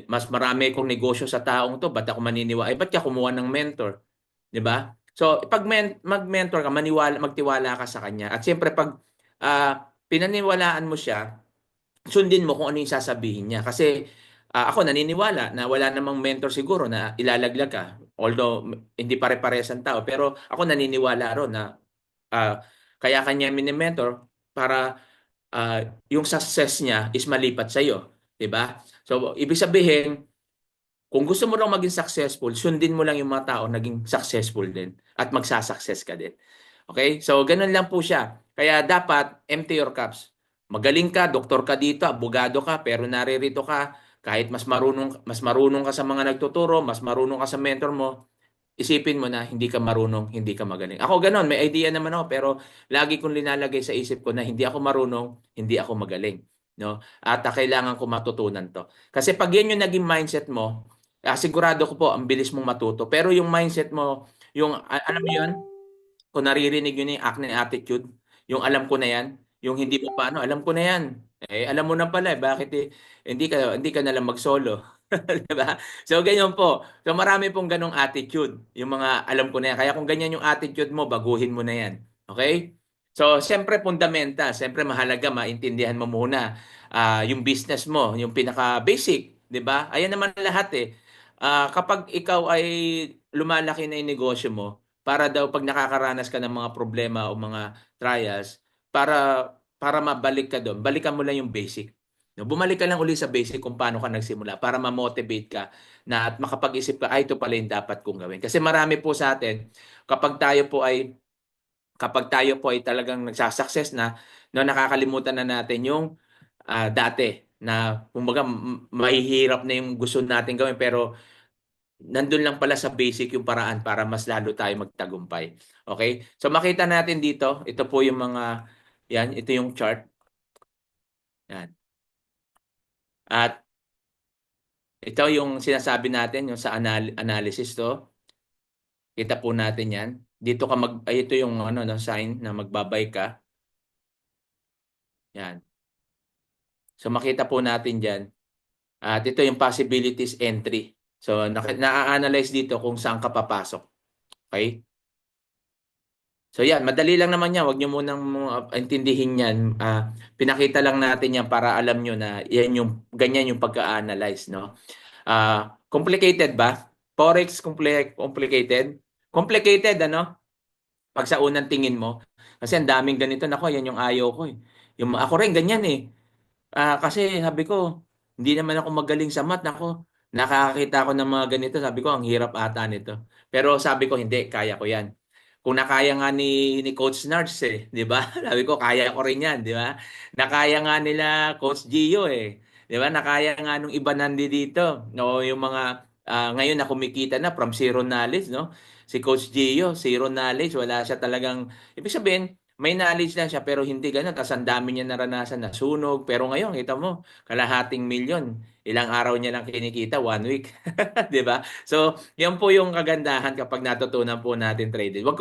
mas marami kong negosyo sa taong to, ba't ako maniniwala? Ay, ba't ka kumuha ng mentor? 'Di ba? So, pag mag-mentor ka, magtiwala ka sa kanya. At siyempre, pag pinaniwalaan mo siya, sundin mo kung ano yung sasabihin niya. Kasi ako naniniwala na wala namang mentor siguro na ilalaglag ka. Although, hindi pare-parehas ang tao. Pero ako naniniwala ron na kaya kanya mini-mentor para yung success niya is malipat sa iyo, 'di ba? So ibig sabihin, kung gusto mo lang maging successful, sundin mo lang yung mga tao naging successful din at magsasucess ka din. Okay? So ganun lang po siya. Kaya dapat empty your cups. Magaling ka, doktor ka dito, abogado ka, pero naririto ka kahit mas marunong ka sa mga nagtuturo, mas marunong ka sa mentor mo, isipin mo na hindi ka marunong, hindi ka magaling. Ako ganon, may idea naman ako, pero lagi kong linalagay sa isip ko na hindi ako marunong, hindi ako magaling. No? At kailangan ko matutunan to. Kasi pag yan yung naging mindset mo, sigurado ko po, ang bilis mong matuto. Pero yung mindset mo, yung, alam mo yun, kung naririnig yun yung acne attitude, yung alam ko na yan, yung hindi mo paano, alam ko na yan. Eh, alam mo na pala, bakit hindi ka na lang mag-solo. 'Di ba? So, ganyan po. So, marami pong ganong attitude. Yung mga alam ko na yan. Kaya kung ganyan yung attitude mo, baguhin mo na yan. Okay? So, siyempre, fundamental. Siyempre, mahalaga, maintindihan mo muna yung business mo, yung pinaka-basic. 'Di ba? Ayan naman lahat eh. Kapag ikaw ay lumalaki na yung negosyo mo, para daw pag nakakaranas ka ng mga problema o mga trials, para mabalik ka doon, balikan mo lang yung basic. No, bumalik ka lang uli sa basic kung paano ka nagsimula para ma-motivate ka na at makapag-isip ka, ay ito pala yung dapat kong gawin. Kasi marami po sa atin, kapag tayo po ay talagang nagsasucess na, no, nakakalimutan na natin yung dati na kumbaga mahihirap na yung gusto natin gawin pero nandun lang pala sa basic yung paraan para mas lalo tayo magtagumpay. Okay? So makita natin dito, ito po yung mga, yan, ito yung chart. Yan. At ito yung sinasabi natin, yung sa analysis to. Kita po natin yan. Dito ito yung ano, no, sign na magbabay ka. Yan. So makita po natin dyan. At ito yung possibilities entry. So na-analyze dito kung saan ka papasok. Okay? So yan, madali lang naman yan. Huwag nyo munang intindihin yan. Pinakita lang natin yan para alam nyo na ganyan yung pagka-analyze, no? Complicated ba? Forex complicated? Complicated, ano? Pag sa unang tingin mo. Kasi ang daming ganito. Nako, yan yung ayaw ko eh. Ako rin, ganyan eh. Kasi sabi ko, hindi naman ako magaling sa math. Nako, nakakakita ko ng mga ganito. Sabi ko, ang hirap ata nito. Pero sabi ko, hindi, kaya ko yan. Kung nakaya nga ni Coach Nards eh, di ba? Sabi ko, kaya ko rin yan, di ba? Nakaya nga nila Coach Gio eh. Di ba? Nakaya nga nung iba nandi dito. No, yung mga ngayon na kumikita na from zero knowledge, no? Si Coach Gio, zero knowledge, wala siya talagang, ibig sabihin, may knowledge lang siya pero hindi ganun. Tapos ang dami niya naranasan na sunog. Pero ngayon, kita mo, kalahating milyon. Ilang araw niya lang kinikita, 1 week. 'Di ba? So, yan po yung kagandahan kapag natutunan po natin trading. Wag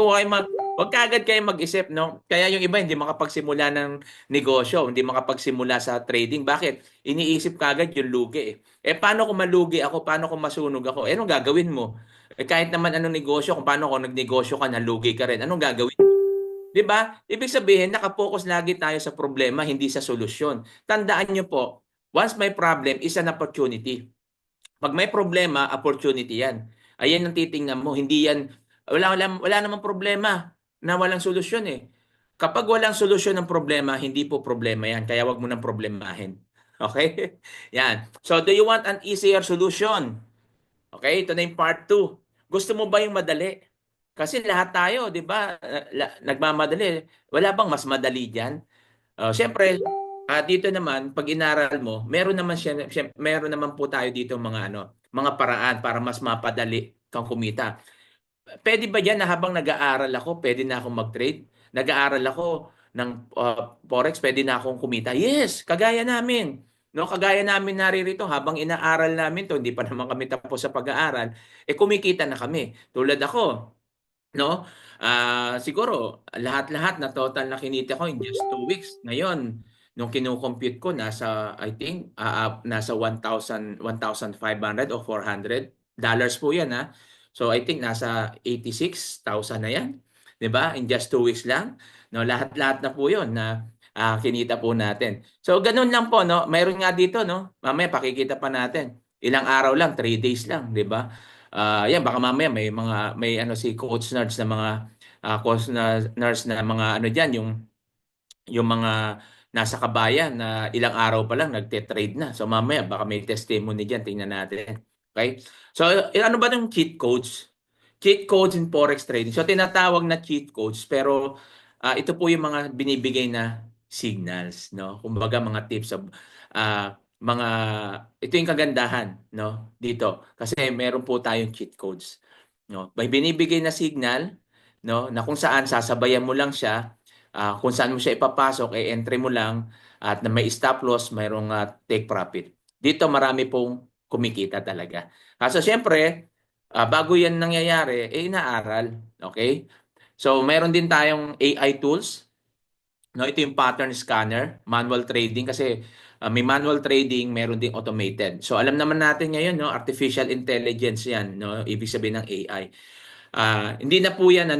kaagad kayo mag-isip, no? Kaya yung iba hindi makapagsimula ng negosyo, hindi makapagsimula sa trading. Bakit? Iniisip kaagad yung lugi eh. Paano kung malugi ako? Paano kung masunog ako? Anong gagawin mo? Kahit naman anong negosyo, kung paano kung nagnegosyo ka, nalugi ka rin, anong gagawin? 'Di ba? Ibig sabihin, nakapokus lagi tayo sa problema, hindi sa solusyon. Tandaan niyo po, once may problem is an opportunity. Pag may problema, opportunity 'yan. Ayan ang titingnan mo, hindi 'yan wala namang problema na walang solusyon eh. Kapag walang solusyon ng problema, hindi po problema 'yan. Kaya wag mo nang problemahin. Okay? Yan. So, do you want an easier solution? Okay, ito na yung part 2. Gusto mo ba yung madali? Kasi lahat tayo, 'di ba, nagmamadali. Wala bang mas madali diyan? Siyempre, dito naman pag inaral mo, meron naman po tayo dito mga mga paraan para mas mapadali kang kumita. Pwede ba diyan na habang nag-aaral ako, pwede na akong mag-trade? Nag-aaral ako ng forex, pwede na akong kumita? Yes, kagaya namin. No, kagaya namin naririto habang inaaral namin 'to, hindi pa naman kami tapos sa pag-aaral, kumikita na kami. Tulad ako, no? Siguro lahat-lahat na total na kinita ko in just 2 weeks. Ngayon, nung kino-compute ko I think nasa 1,500 o $400 po 'yan ha. So I think nasa 86,000 na 'yan. 'Di ba? In just 2 weeks lang. No, lahat-lahat na po 'yon na kinita po natin. So ganun lang po, no. Mayroon nga dito, no. Mamaya pakikita pa natin. Ilang araw lang, 3 days lang, 'di ba? Yan baka mamaya may si coach nurse na mga mga ano diyan yung mga nasa kabayan na ilang araw pa lang nagte-trade na. So mamaya baka may testimony diyan, tingnan natin. Okay? So ano ba yung cheat codes? Cheat codes in forex trading. So tinatawag na cheat codes pero ito po yung mga binibigay na signals, no? Kumbaga mga tips of mga ito yung kagandahan, no? Dito kasi meron po tayong cheat codes, no? May binibigay na signal, no, na kung saan sasabayan mo lang siya, kung saan mo siya ipapasok, entry mo lang at na may stop loss, mayroong take profit. Dito marami pong kumikita talaga. Kaso siyempre, bago yan nangyayari, inaaral. Okay? So, meron din tayong AI tools. No, ito yung pattern scanner, manual trading kasi may manual trading, meron ding automated. So alam naman natin ngayon, no, artificial intelligence 'yan, no, ibig sabihin ng AI. Hindi na po 'yan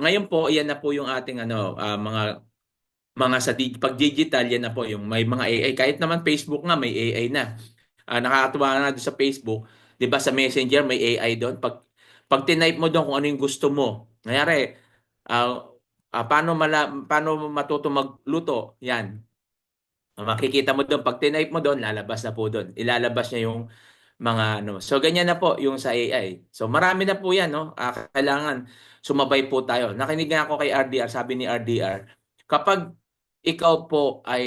ngayon po 'yan na po yung ating mga sa pag digital yan na po yung may mga AI. Kahit naman Facebook nga may AI na. Nakakatuwa nga doon sa Facebook, 'di ba sa Messenger may AI doon. Pag tinype mo doon kung ano yung gusto mo. Nangyari, paano matuto magluto? Yan. Makikita mo doon, pag tinype mo doon, lalabas na po doon. Ilalabas niya yung mga ano. So ganyan na po yung sa AI. So marami na po 'yan, no. Kailangan sumabay po tayo. Nakinig nga ako kay RDR, sabi ni RDR, kapag ikaw po ay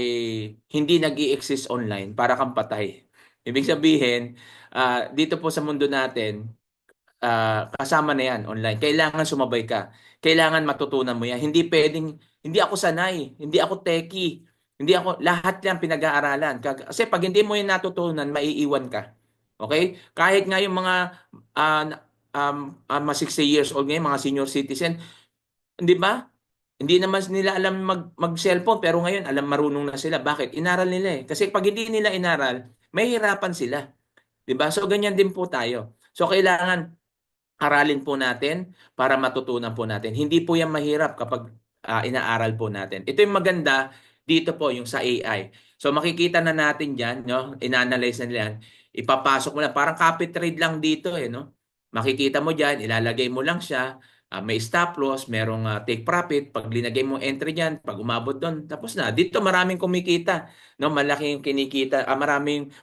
hindi nag-i-exist online, para kang patay. Ibig sabihin, dito po sa mundo natin, kasama na yan online. Kailangan sumabay ka. Kailangan matutunan mo yan. Hindi pwedeng, hindi ako sanay, hindi ako techie, hindi ako, lahat yan pinag-aaralan. Kasi pag hindi mo yan natutunan, maiiwan ka. Okay? Kahit nga yung mga mga 60 years old ngayon, mga senior citizen, di ba? Hindi naman nila alam mag-cellphone, pero ngayon alam marunong na sila. Bakit? Inaral nila eh. Kasi pag hindi nila inaral, mahihirapan sila. Di ba? So ganyan din po tayo. So kailangan aralin po natin para matutunan po natin. Hindi po yan mahirap kapag inaaral po natin. Ito yung maganda dito po yung sa AI. So makikita na natin diyan, no? Ina-analyze na nila yan. Ipapasok mo lang parang copy trade lang dito no? Makikita mo diyan, ilalagay mo lang siya, may stop loss, merong take profit, pag linagay mo entry diyan, pag umabot doon, tapos na. Dito maraming kumikita, no? Malaki yung kinikita,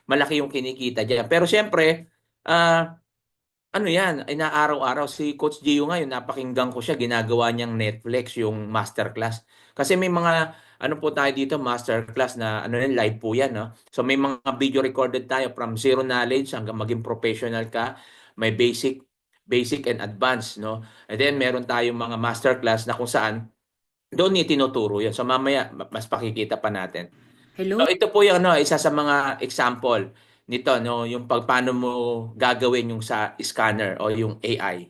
malaki yung kinikita diyan. Pero siyempre, ano yan, inaaraw-araw. Si Coach Gio ngayon, napakinggan ko siya, ginagawa niyang Netflix, yung masterclass. Kasi may mga, ano po tayo dito, masterclass na, ano yan, live po yan, no? So may mga video recorded tayo from zero knowledge hanggang maging professional ka. May basic and advanced, no? And then meron tayong mga masterclass na kung saan, doon ni tinuturo yan. So mamaya, mas pakikita pa natin. Hello? So ito po yung isa sa mga example nito, no, yung paano mo gagawin yung sa scanner o yung AI.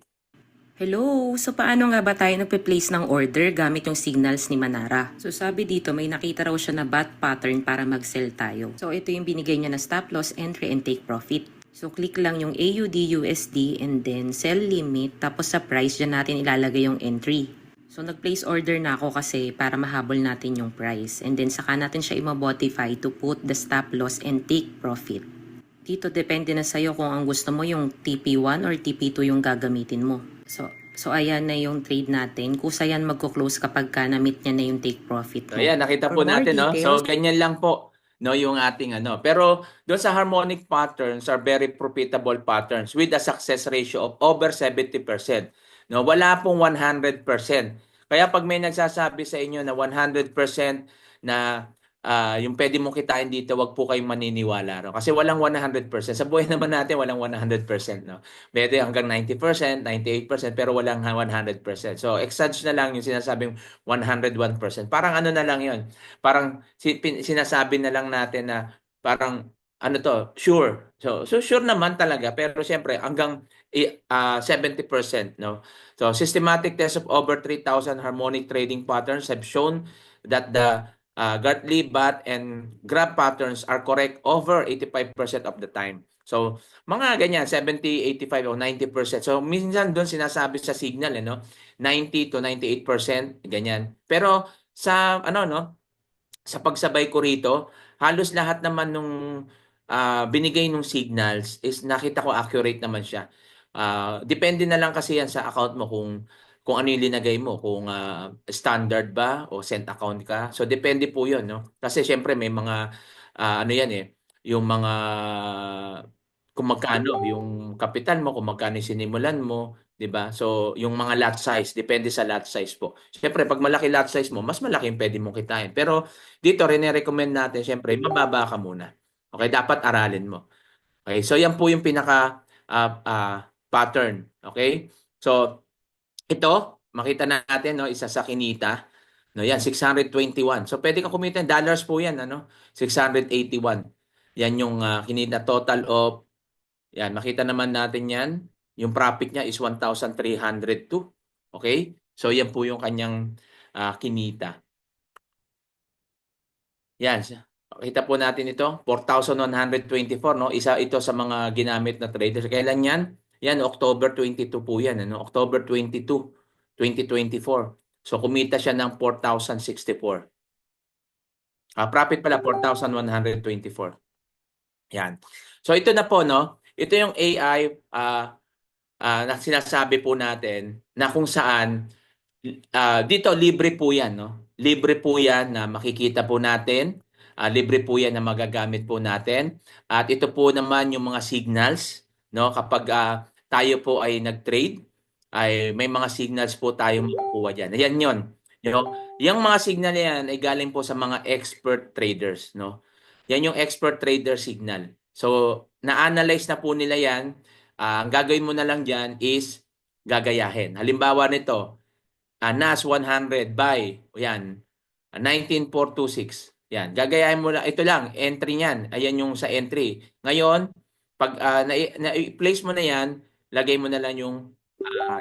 Hello? So paano nga ba tayo nagpe-place ng order gamit yung signals ni Manara? So sabi dito may nakita raw siya na bat pattern para mag-sell tayo. So ito yung binigay niya na stop loss, entry, and take profit. So click lang yung AUD USD and then sell limit tapos sa price dyan natin ilalagay yung entry. So nag-place order na ako kasi para mahabol natin yung price and then saka natin siya i-modify to put the stop loss and take profit. Dito depende na sa'yo kung ang gusto mo yung TP1 or TP2 yung gagamitin mo. So ayan na yung trade natin. Kusa yan magko-close kapag ka na-meet niya na yung take profit mo. So ayan, nakita po For more natin, no? So details- ganyan lang po, no, yung ating ano. Pero doon sa harmonic patterns are very profitable patterns with a success ratio of over 70%. No, wala pong 100%. Kaya pag may nagsasabi sa inyo na 100% na yung pwede mong kitain dito, wag po kayong maniniwala. No? Kasi walang 100%. Sa buhay naman natin, walang 100%. No? Pwede hanggang 90%, 98%, pero walang 100%. So, exage na lang yung sinasabing 101%. Parang ano na lang yun. Parang sinasabi na lang natin na parang ano to, sure. So sure naman talaga, pero siyempre hanggang 70%, no. So systematic test of over 3,000 harmonic trading patterns have shown that the Gartley, BAT, and graph patterns are correct over 85% of the time. So, mga ganyan, 70, 85, o 90%. So, minsan doon sinasabi sa signal, no? 90 to 98%, ganyan. Pero, sa, sa pagsabay ko rito, halos lahat naman nung binigay nung signals is nakita ko accurate naman siya. Depende na lang kasi yan sa account mo kung ano yung linagay mo, kung standard ba o cent account ka. So depende po 'yun, no? Kasi syempre may mga ano 'yan yung mga kung magkano yung kapital mo, kung magkano yung sinimulan mo, 'di ba? So yung mga lot size, depende sa lot size po. Syempre pag malaki lot size mo, mas malaki yung pwede mong kitain. Pero dito rene-recommend natin syempre mababa ka muna. Okay, dapat aralin mo. Okay, so yan po yung pinaka pattern. Okay? So ito, makita natin, no, isa sa kinita. No, yan, 621. So, pwede ka kumita, dollars po yan, ano? 681. Yan yung kinita total of, yan, makita naman natin yan. Yung profit niya is 1,302. Okay? So, yan po yung kanyang kinita. Yan. Kita po natin ito, 4,124, no? Isa ito sa mga ginamit na traders. Kailan yan? Yan, October 22 po yan, ano? October 22, 2024. So, kumita siya ng 4,064. Profit pala, 4,124. Yan. So, ito na po, no? Ito yung AI na sinasabi po natin na kung saan dito libre po 'yan, no? Libre po 'yan na makikita po natin. Libre po 'yan na magagamit po natin. At ito po naman yung mga signals, no? Kapag tayo po ay nag-trade, ay may mga signals po tayong makukuha diyan. Ayan 'yon. Yung mga signal na yan ay galing po sa mga expert traders, no? Yan yung expert trader signal. So, na-analyze na po nila yan. Ang gagawin mo na lang diyan is gagayahin. Halimbawa nito, NAS 100 buy. Yan. 19426. Yan. Gagayahin mo lang. Ito lang. Entry niyan. Ayan yung sa entry. Ngayon, pag na-place mo na yan, lagay mo na lang yung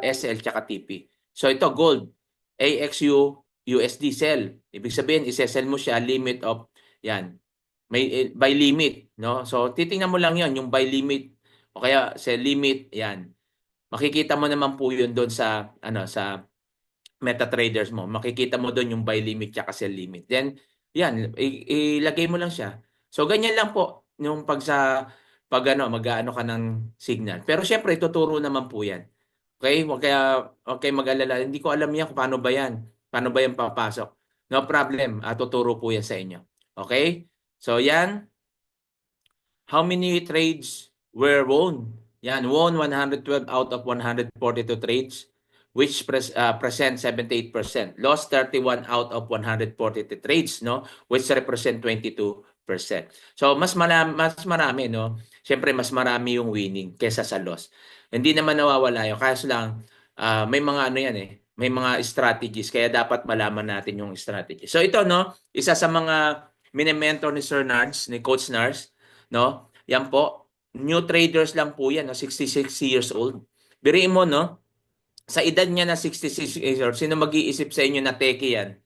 SL tsaka TP. So ito, gold. AXU USD sell. Ibig sabihin, isesell mo siya limit of, yan. May by limit. No? So titingnan mo lang yon yung by limit. O kaya sell limit. Yan. Makikita mo naman po yun doon sa, sa MetaTraders mo, makikita mo doon yung buy limit at sell limit. Then, yan, ilagay mo lang siya. So, ganyan lang po yung mag-aano ka ng signal. Pero syempre, ituturo naman po yan. Okay? Huwag kayo mag-alala. Hindi ko alam yan kung paano ba yan. Paano ba yan papasok? No problem. Tuturo po yan sa inyo. Okay? So, yan. How many trades were won? Yan, won 112 out of 142 trades, which present 78%. Lost 31 out of 142 trades, no? Which represent 22%. So, mas marami, no? Siyempre, mas marami yung winning kesa sa loss. Hindi naman nawawala yun. Kaso lang, may mga ano yan may mga strategies, kaya dapat malaman natin yung strategy. So, ito, no? Isa sa mga mini-mentor ni Sir Nards, ni Coach Nards, no? Yan po. New traders lang po yan, no? 66 years old. Biriin mo, no? Sa edad niya na 66 years old, sino mag-iisip sa inyo na teki yan?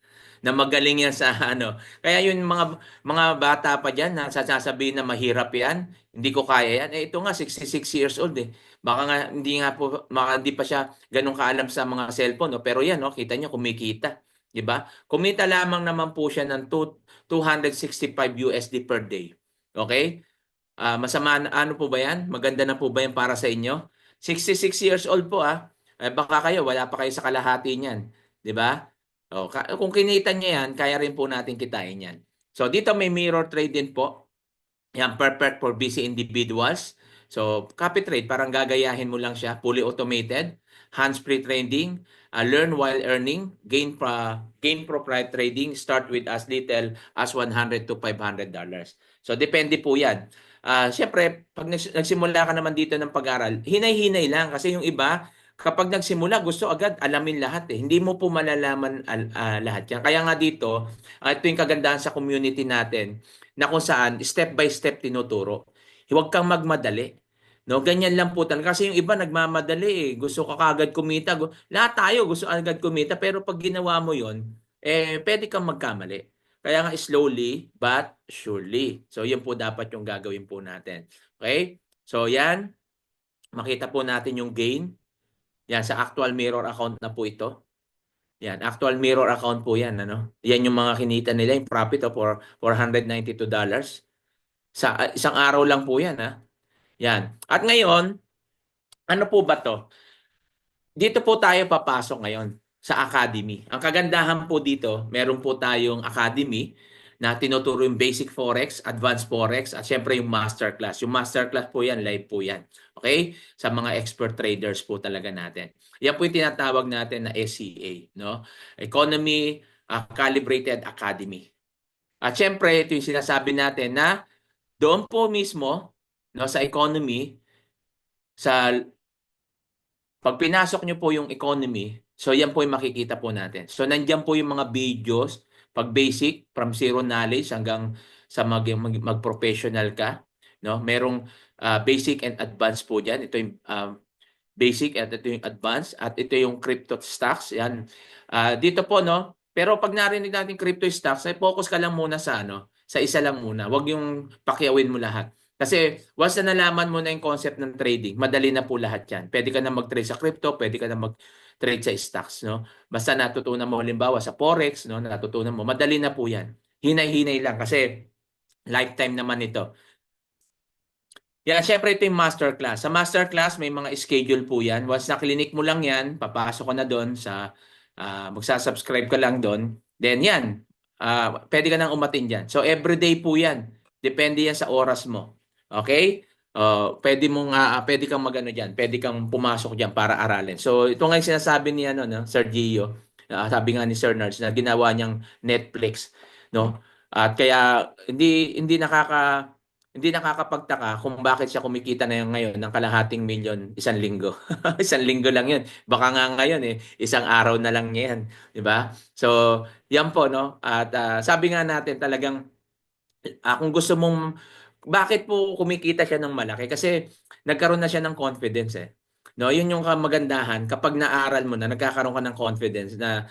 Na magaling yan sa ano. Kaya yung mga bata pa diyan na sasabihin na mahirap yan, hindi ko kaya yan. Ito nga 66 years old eh. Baka nga hindi pa siya ganun kaalam sa mga cellphone, no? Pero yan, no, kita niyo kumikita, 'di ba? Kumita lamang naman po siya ng 265 USD per day. Okay? Masama ano po ba yan? Maganda na po ba yan para sa inyo? 66 years old po baka kayo wala pa kayo sa kalahati niyan, 'di ba? Kung kinita niya yan, kaya rin po natin kitain yan. So dito may mirror trade din po. Yan, perfect for busy individuals. So copy trade, parang gagayahin mo lang siya, fully automated, hands-free trading, learn while earning, gain profit trading, start with as little as $100 to $500. So depende po yan. Siyempre, pag nagsimula ka naman dito ng pag-aral, hinay-hinay lang kasi yung iba, kapag nagsimula, gusto agad alamin lahat eh. Hindi mo po malalaman lahat yan. Kaya nga dito, ito yung kagandahan sa community natin na kung saan step by step tinuturo. Huwag kang magmadali. No, ganyan lang po talaga. Kasi yung iba nagmamadali eh. Gusto ka kagad kumita. Lahat tayo gusto agad kumita. Pero pag ginawa mo yon, pwede kang magkamali. Kaya nga slowly but surely. So, yun po dapat yung gagawin po natin. Okay? So, yan. Makita po natin yung gain. Yan, sa actual mirror account na po ito. Yan, actual mirror account po yan. Ano? Yan yung mga kinita nila, yung profit of $492. Sa isang araw lang po yan. Yan. At ngayon, ano po ba to? dito po tayo papasok ngayon sa academy. Ang kagandahan po dito, meron po tayong academy na tinuturo yung basic forex, advanced forex, at syempre yung masterclass. Yung masterclass po yan, live po yan. Okay? Sa mga expert traders po talaga natin. Yan po yung tinatawag natin na SCA, no? Economy Calibrated Academy. At syempre, ito yung sinasabi natin na doon po mismo, no, sa economy, sa pag pinasok nyo po yung economy, so yan po yung makikita po natin. So nandiyan po yung mga videos, pag basic, from zero knowledge hanggang sa mag-professional ka. No? Merong basic and advanced po dyan. Ito yung basic at ito yung advanced at ito yung crypto stocks. Yan. Dito po, no? Pero pag narinig natin crypto stocks, ay focus ka lang muna sa sa isa lang muna. Huwag yung pakyawin mo lahat. Kasi once na nalaman mo na yung concept ng trading, madali na po lahat yan. Pwede ka na mag-trade sa crypto, pwede ka na mag-trade sa stocks. No? Basta natutunan mo halimbawa sa forex, no? Natutunan mo, madali na po yan. Hinay-hinay lang kasi lifetime naman ito. Yan, syempre ito yung masterclass. Sa masterclass, may mga schedule po yan. Once na-clinic mo lang yan, papasok ka na doon sa, magsasubscribe ka lang doon. Then yan, pwede ka nang umatin dyan. So everyday po yan. Depende yan sa oras mo. Okay? Pwede kang magano diyan, pwede kang pumasok diyan para aralin. So ito nga yung sinasabi ni no, Sir Gio, sabi nga ni Sir Nerds na ginawa niyang Netflix, no? At kaya hindi nakakapagtaka kung bakit siya kumikita na ngayon ng kalahating milyon isang linggo. Isang linggo lang 'yun. Baka nga ngayon isang araw na lang 'yan, 'di ba? So, 'yan po no. At sabi nga natin talagang kung gusto mong bakit po kumikita siya ng malaki? Kasi nagkaroon na siya ng confidence eh. No, yun yung kamagandahan kapag naaral mo na nagkakaroon ka ng confidence na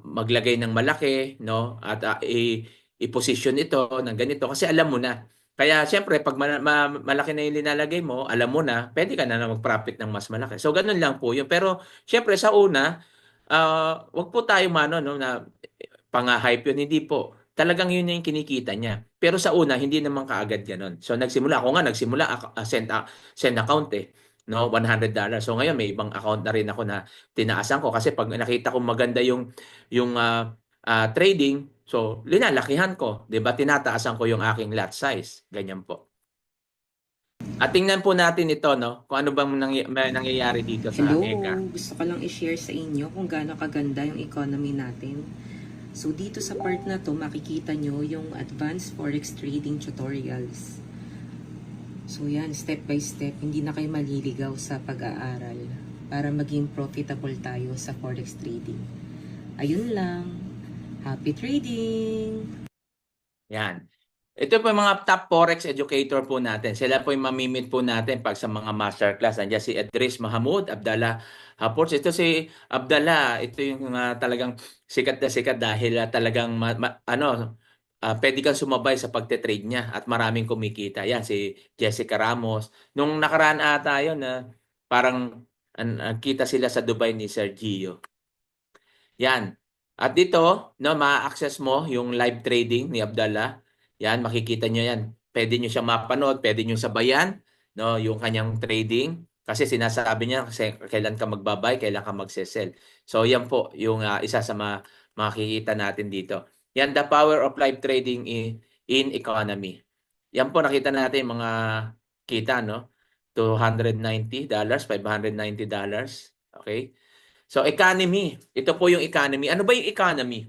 maglagay ng malaki, no? At i-position ito ng ganito kasi alam mo na. Kaya siyempre pag malaki na yung linalagay mo, alam mo na, pwede ka na mag-profit ng mas malaki. So ganun lang po yun. Pero siyempre sa una, wag po tayo no, na pang-hype yun. Hindi po. Talagang yun yung kinikita niya. Pero sa una, hindi naman kaagad ganun. So nagsimula, send account no, $100. So ngayon may ibang account na rin ako na tinaasan ko kasi pag nakita ko maganda yung trading, so linalakihan ko, 'di ba? Tinataasan ko yung aking lot size. Ganyan po. At tingnan po natin ito, no? Kung ano bang nangyayari dito sa Hello, ECA. gusto ko lang i-share sa inyo kung gaano kaganda yung economy natin. So dito sa part na to, makikita nyo yung advanced forex trading tutorials. So yan, step by step, hindi na kayo maliligaw sa pag-aaral para maging profitable tayo sa forex trading. Ayun lang. Happy trading! Yan. Ito po yung mga top forex educator po natin. Sila po yung mamimit po natin pag sa mga masterclass. Nandiyan si Idris Mahamud, Abdallah Haports. Ito si Abdallah, ito yung talagang sikat na sikat dahil talagang pwede kang sumabay sa pagte-trade niya at maraming kumikita. Yan si Jessica Ramos. Nung nakaraan ata yun na parang kita sila sa Dubai ni Sir Gio. Yan. At dito, no, ma-access mo yung live trading ni Abdallah. Yan, makikita nyo yan. Pwede nyo siyang mapanood, pwede nyo sabayan, no, yung kanyang trading. Kasi sinasabi niya kasi kailan ka magbabay, kailan ka magsesell. So yan po yung isa sa makikita natin dito. Yan, the power of live trading in economy. Yan po nakita natin mga kita, no? $290, $590. Okay? So economy, ito po yung economy. Ano ba yung economy?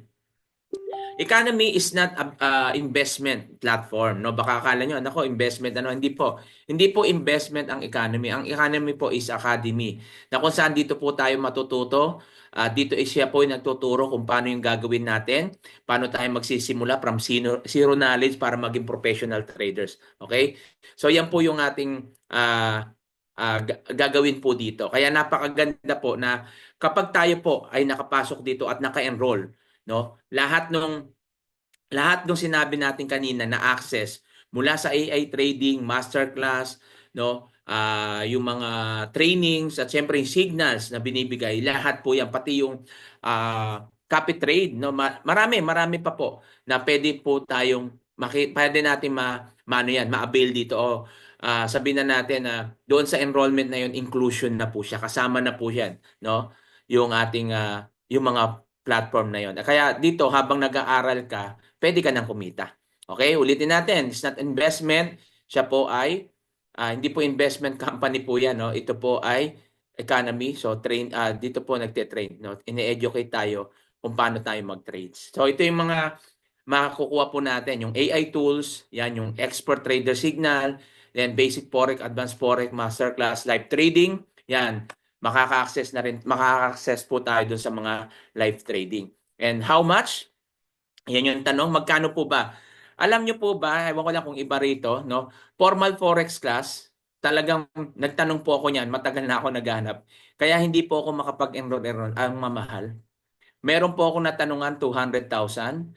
Economy is not a investment platform, no? Baka akala nyo, nako, investment, hindi po. Hindi po investment ang economy. Ang economy po is academy. Na kung saan dito po tayo matututo. Dito siya po yung nagtuturo kung paano yung gagawin natin, paano tayo magsisimula from zero knowledge para maging professional traders. Okay? So yan po yung ating gagawin po dito. Kaya napakaganda po na kapag tayo po ay nakapasok dito at naka-enroll, no? Lahat nung sinabi natin kanina na access mula sa AI trading, masterclass, no? Yung mga trainings at syempre yung signals na binibigay, lahat po yan, pati yung copy trade, no? Marami pa po na pwede po tayong pwede natin ma-avail dito. sabihin na natin na doon sa enrollment na yun, inclusion na po siya, kasama na po yan, no? Yung ating, yung mga platform na yun. Kaya dito, habang nag-aaral ka, pwede ka nang kumita. Okay, ulitin natin, it's not investment, siya po ay, hindi po investment company po yan, no? Ito po ay economy, so dito po nagte-train, no? Ine-educate tayo kung paano tayo mag-trades. So ito yung mga makukuha po natin, yung AI tools, yan yung expert trader signal, then basic forex, advanced forex, masterclass, live trading, yan. Makaka-access po tayo dun sa mga live trading. And how much? Yan yung tanong, magkano po ba? Alam nyo po ba, ewan ko lang kung iba rito, no? Formal forex class, talagang nagtanong po ako niyan, matagal na ako naghanap. Kaya hindi po ako makapag-enroll ang mamahal. Meron po ako natanungan 200,000.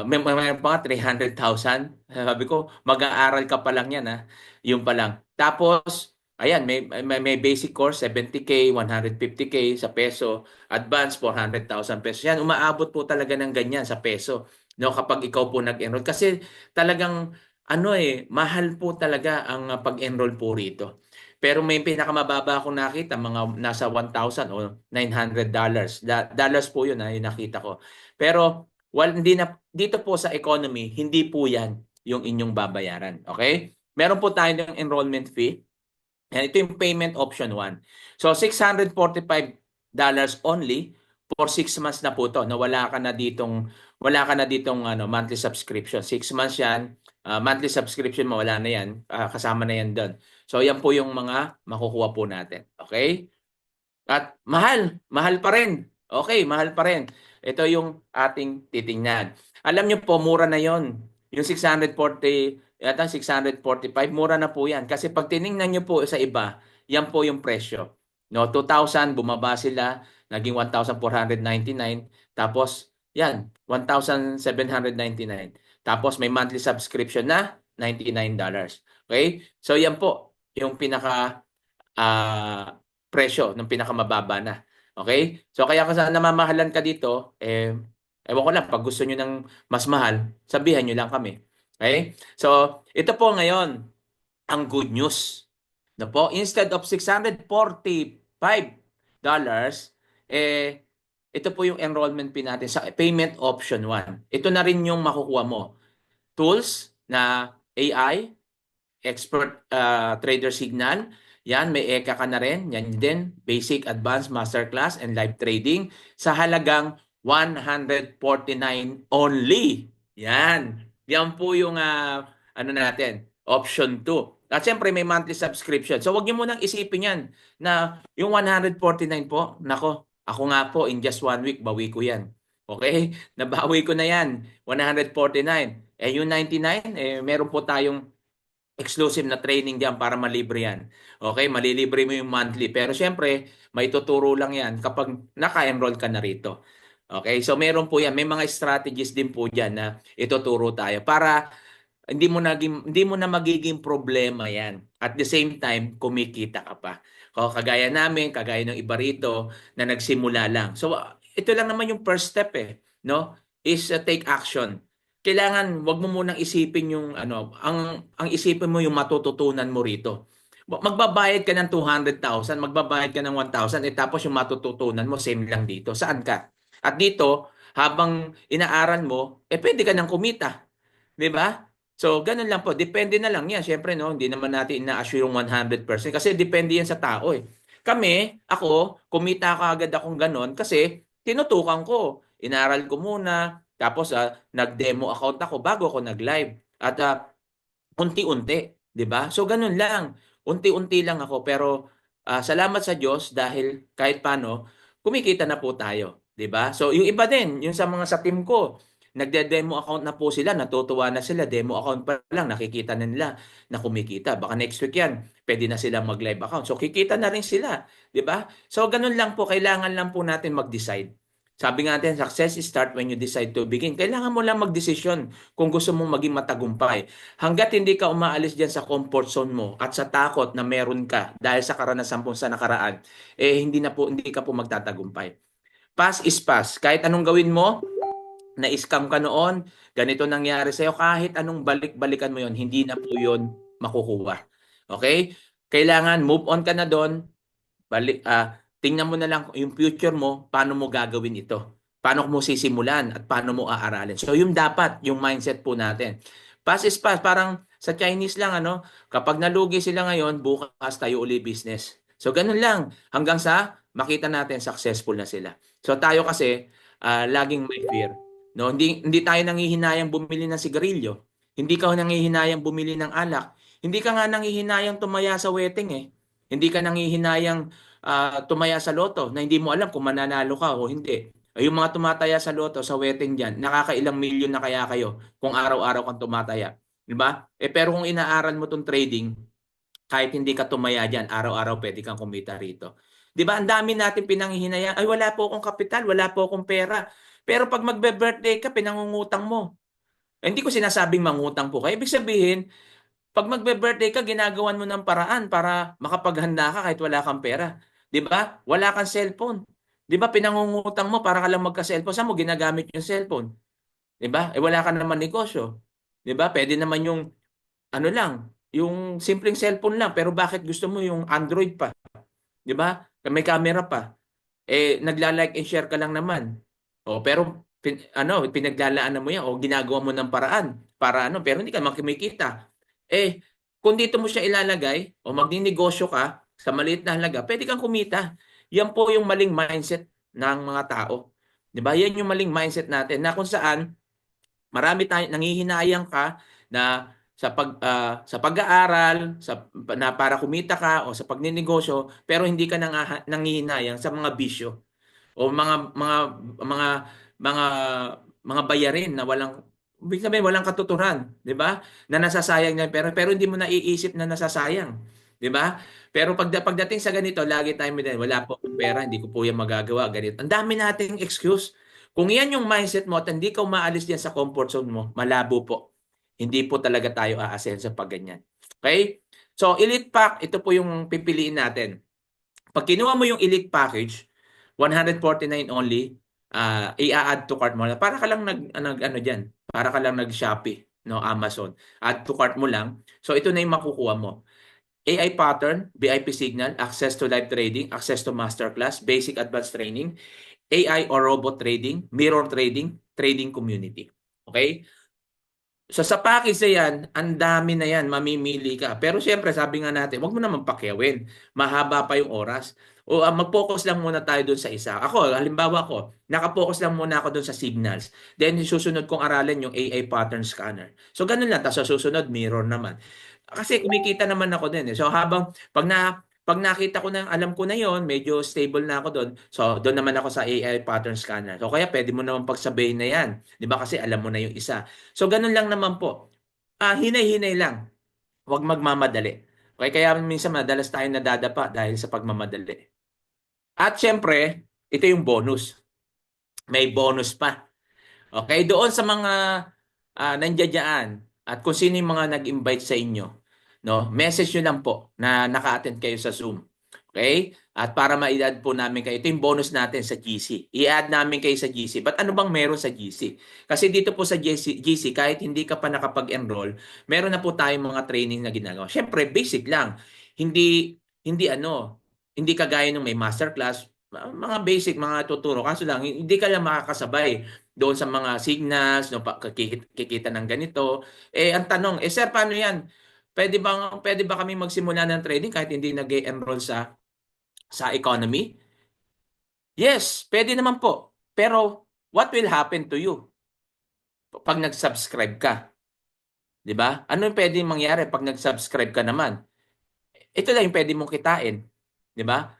May pa nga 300,000. Sabi ko, mag-aaral ka pa lang yan, ha? Yung pa lang. Tapos, ayan, may basic course, 70K, 150K sa peso. Advanced, 400,000 pesos. Yan, umaabot po talaga ng ganyan sa peso. No, kapag ikaw po nag-enroll. Kasi talagang, mahal po talaga ang pag-enroll po rito. Pero may pinakamababa akong nakita, mga nasa 1,000 o $900. Dollars po yun, yung nakita ko. Pero, hindi na, dito po sa economy, hindi po yan yung inyong babayaran. Okay? Meron po tayo ng enrollment fee. And ito yung payment option 1. So, $645 only for 6 months na po to. Na wala ka na ditong monthly subscription. 6 months yan. Monthly subscription mo, wala na yan. Kasama na yan doon. So, yan po yung mga makukuha po natin. Okay? At mahal pa rin. Okay, mahal pa rin. Ito yung ating titingnan. Alam nyo po, mura na yon. Yung 640, yata 645, mura na po yan. Kasi pag tiningnan nyo po sa iba, yan po yung presyo. No, 2,000, bumaba sila, naging 1,499. Tapos, yan, 1,799. Tapos may monthly subscription na $99. Okay? So, yan po yung pinaka presyo ng pinakamababa na. Okay? So kaya kung namamahalan ka dito, ewan ko lang, pag gusto nyo ng mas mahal, sabihan nyo lang kami. Okay? So, ito po ngayon, ang good news. No po, instead of $645, ito po yung enrollment fee natin sa payment option 1. Ito na rin yung makukuha mo. Tools na AI, expert trader signal, yan, may EKA ka na rin. Yan din, basic, advanced, masterclass, and live trading sa halagang 149 only. Yan. Yan po yung natin, option 2. At siyempre may monthly subscription. So wag niyo munang isipin yan na yung 149 po, nako, ako nga po in just 1 week, bawi ko yan. Okay? Nabawi ko na yan. 149. Yung 99, meron po tayong exclusive na training diyan para malibre yan. Okay, malilibre mo yung monthly. Pero syempre, may tuturo lang yan kapag naka-enroll ka na rito. Okay, so meron po yan. May mga strategies din po diyan na ituturo tayo para hindi mo na magiging problema yan. At the same time, kumikita ka pa. Kagaya namin, kagaya ng iba rito na nagsimula lang. So, ito lang naman yung first step no? Is take action. Kailangan wag mo munang isipin yung ang isipin mo yung matututunan mo rito. Magbabayad ka ng 200,000, magbabayad ka ng 1,000 tapos yung matututunan mo same lang dito. Saan ka? At dito, habang inaaral mo, pwede ka nang kumita. 'Di ba? So, ganun lang po. Depende na lang yan. Siyempre, no, hindi naman natin ina-assure yung 100% kasi depende yan sa tao ako, kumita ka agad akong ganun kasi tinutukan ko. Inaral ko muna, tapos nag-demo account ako bago ako nag-live. At unti-unti, 'di ba? So ganun lang. Unti-unti lang ako pero salamat sa Diyos dahil kahit paano kumikita na po tayo, 'di ba? So yung iba din, yung sa team ko, nagde-demo account na po sila, natutuwa na sila, demo account pa lang nakikita na nila na kumikita. Baka next week 'yan, pwede na sila mag-live account. So kikita na rin sila, 'di ba? So ganun lang po, kailangan lang po natin mag-decide. Sabi nga natin, success is start when you decide to begin. Kailangan mo lang magdesisyon kung gusto mong maging matagumpay. Hanggat hindi ka umaalis dyan sa comfort zone mo at sa takot na meron ka dahil sa karanasan po sa nakaraan, hindi ka po magtatagumpay. Past is past. Kahit anong gawin mo, na-scam ka noon, ganito nangyari sa'yo, kahit anong balik-balikan mo yon, hindi na po yon makukuha. Okay? Kailangan move on ka na doon. Tingnan mo na lang yung future mo, paano mo gagawin ito. Paano mo sisimulan at paano mo aaralin. So yung dapat, yung mindset po natin. Past is past. Parang sa Chinese lang, kapag nalugi sila ngayon, bukas tayo uli business. So ganun lang. Hanggang sa makita natin successful na sila. So tayo kasi, laging may fear. No? Hindi tayo nangihinayang bumili ng sigarilyo. Hindi ka nangihinayang bumili ng alak. Hindi ka nga nangihinayang tumaya sa wedding eh. Hindi ka nangihinayang tumaya sa loto na hindi mo alam kung mananalo ka o hindi. Yung mga tumataya sa loto, sa wedding dyan, nakakailang milyon na kaya kayo kung araw-araw kang tumataya. Di ba? Pero kung inaaral mo tong trading, kahit hindi ka tumaya dyan, araw-araw pwede kang kumita rito. Di ba? Ang dami natin pinanghihinayang, ay wala po akong kapital, wala po akong pera. Pero pag magbe-birthday ka, pinangungutang mo. Hindi ko sinasabing mangutang po kayo. Ibig sabihin, pag magbe-birthday ka, ginagawan mo ng paraan para makapaghanda ka kahit wala kang pera. 'Di ba? Wala kang cellphone. 'Di ba pinangungutang mo para ka lang magka-cellphone. Saan mo ginagamit yung cellphone? 'Di ba? Wala ka naman negosyo. 'Di ba? Pwede naman yung ano lang, yung simpleng cellphone lang, pero bakit gusto mo yung Android pa? 'Di ba? May camera pa. Nagla-like and share ka lang naman. Pero pinaglalaanan mo 'yan o ginagawa mo ng paraan para pero hindi ka makikita. Kung dito mo siya ilalagay o magninegosyo ka sa maliit na halaga, pwede kang kumita. Yan po yung maling mindset ng mga tao. 'Di ba? Yan yung maling mindset natin na kung saan marami tayong nanghihinayang ka na sa pag-aaral, na para kumita ka o sa pagninegosyo, pero hindi ka nanghihinayang sa mga bisyo o mga mga mga bayarin na ibig sabihin walang katuturan, 'di ba? Na nasasayang na pero hindi mo naiisip na nasasayang, 'di ba? Pero pagdating sa ganito, lagi tayong wala po akong pera, hindi ko po 'yan magagawa, ganito. Ang dami nating excuse. Kung 'yan yung mindset mo at hindi ka umaalis diyan sa comfort zone mo, malabo po. Hindi po talaga tayo aasenso pag ganyan. Okay? So, Elite Pack, ito po yung pipiliin natin. Pag kinuha mo yung Elite Package, 149 only, i-add to cart mo. Para ka lang para ka lang nag-Shopee, no, Amazon. Add to cart mo lang. So ito na yung makukuha mo. AI pattern, VIP signal, access to live trading, access to masterclass, basic advanced training, AI or robot trading, mirror trading, trading community. Okay? So sa package na yan, ang dami na yan, mamimili ka. Pero siyempre, sabi nga natin, wag mo naman pakyawin. Mahaba pa yung oras. O mag-focus lang muna tayo doon sa isa. Ako, halimbawa ko, nakapokus lang muna ako doon sa signals. Then susunod kong aralin yung AI pattern scanner. So ganun lang. Tapos susunod, mirror naman. Kasi kumikita naman ako din. So habang, pag nakita ko na, alam ko na yon, medyo stable na ako doon. So doon naman ako sa AI pattern scanner. So kaya pwede mo naman pagsabihin na yan. Di ba? Kasi alam mo na yung isa. So ganun lang naman po. Hinay-hinay lang. Huwag magmamadali. Okay, kaya minsan madalas tayo nadadapa dahil sa pagmamadali. At syempre, ito yung bonus. May bonus pa. Okay, doon sa mga nandiyan at kung sino yung mga nag-invite sa inyo, no? Message nyo lang po na naka-attend kayo sa Zoom. Okay? At para ma-add po namin kayo, ito yung bonus natin sa GC. I-add namin kayo sa GC. But ano bang meron sa GC? Kasi dito po sa GC, kahit hindi ka pa nakapag-enroll, meron na po tayong mga training na ginagawa. Siyempre, basic lang. Hindi kagaya nung may masterclass, mga basic, mga tuturo. Kaso lang, hindi ka lang makakasabay doon sa mga signals, no, kikita ng ganito. Ang tanong, sir, paano yan? Pwede ba kami magsimula ng trading kahit hindi nag-enroll sa economy? Yes, pwede naman po. Pero what will happen to you pag nag-subscribe ka? 'Di ba? Ano yung pwedeng mangyari pag nag-subscribe ka naman? Ito lang yung pwede mong kitain, 'di ba?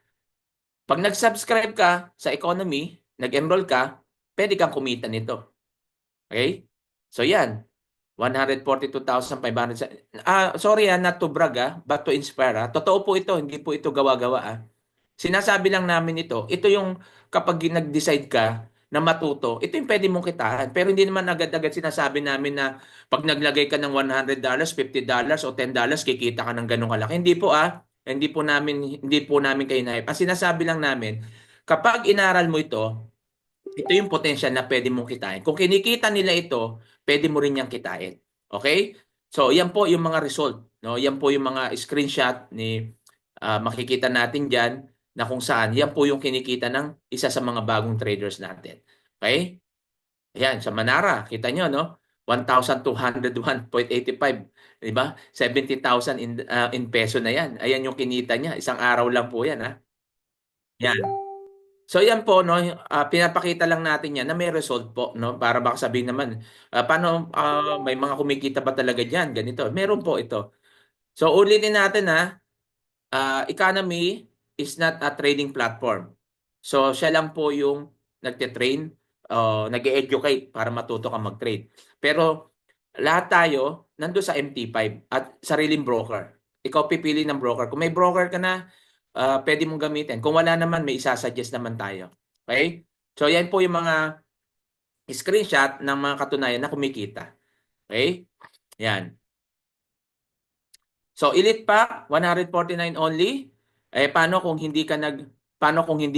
Pag nag-subscribe ka sa economy, nag-enroll ka, pwede kang kumita nito. Okay? So yan, 142,500. Sorry not to brag but to inspire. Totoo po ito, hindi po ito gawa-gawa. Sinasabi lang namin ito yung kapag nag-decide ka na matuto, ito yung pwede mong kitaan. Pero hindi naman agad-agad sinasabi namin na pag naglagay ka ng $100, $50 o $10, kikita ka ng ganong kalaki. Hindi po hindi po namin kayo na-hype. Ang sinasabi lang namin, kapag inaral mo ito yung potential na pwede mong kitain. Kung kinikita nila ito, pwede mo rin niyang kitain. Okay? So, yan po yung mga result No, yan po yung mga screenshot ni makikita natin diyan na kung saan yan po yung kinikita ng isa sa mga bagong traders natin. Okay? Ayan, sa Manara, kita nyo, no? 1,201.85, di ba? 70,000 in peso na yan. Ayan yung kinita niya. Isang araw lang po yan, ha? Yan. So yan po, no, pinapakita lang natin yan na may result po, no? Para baka sabihin naman, paano may mga kumikita ba talaga diyan? Ganito. Meron po ito. So ulitin natin, ha. Economy is not a trading platform. So siya lang po yung nagte-train, nag-educate para matuto ka mag-trade. Pero lahat tayo nandoon sa MT5 at sariling broker. Ikaw pipili ng broker. Kung may broker ka na, pwede mong gamitin. Kung wala naman, may isa-suggest naman tayo. Okay? So yan po yung mga screenshot ng mga katunayan na kumikita. Okay? Yan. So elite pa 149 only. Paano kung hindi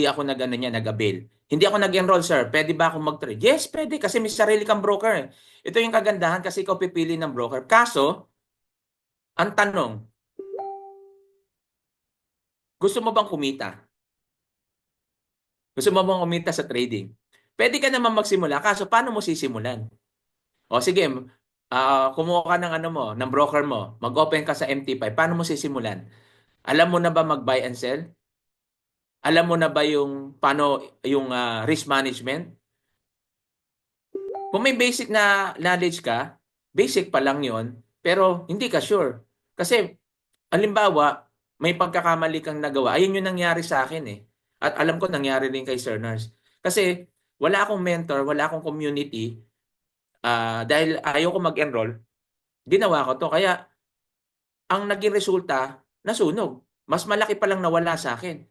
ako nag-avail? Hindi ako nag-enroll, sir. Pwede ba akong mag-trade? Yes, pwede kasi may sarili kang broker. Ito yung kagandahan kasi ikaw pipili ng broker. Kaso, ang tanong, gusto mo bang kumita? Gusto mo bang kumita sa trading? Pwede ka naman magsimula. Kaso, paano mo sisimulan? O sige, kumuha ka ng ng broker mo. Mag-open ka sa MT5. Paano mo sisimulan? Alam mo na ba mag-buy and sell? Alam mo na ba yung paano yung risk management? Kung may basic na knowledge ka, basic pa lang yon, pero hindi ka sure. Kasi, halimbawa, may pagkakamali kang nagawa. Ayun yung nangyari sa akin eh. At alam ko nangyari rin kay Sir Nars. Kasi, wala akong mentor, wala akong community. Dahil ayaw ko mag-enroll, ginawa ko to. Kaya, ang naging resulta, nasunog. Mas malaki pa lang nawala sa akin.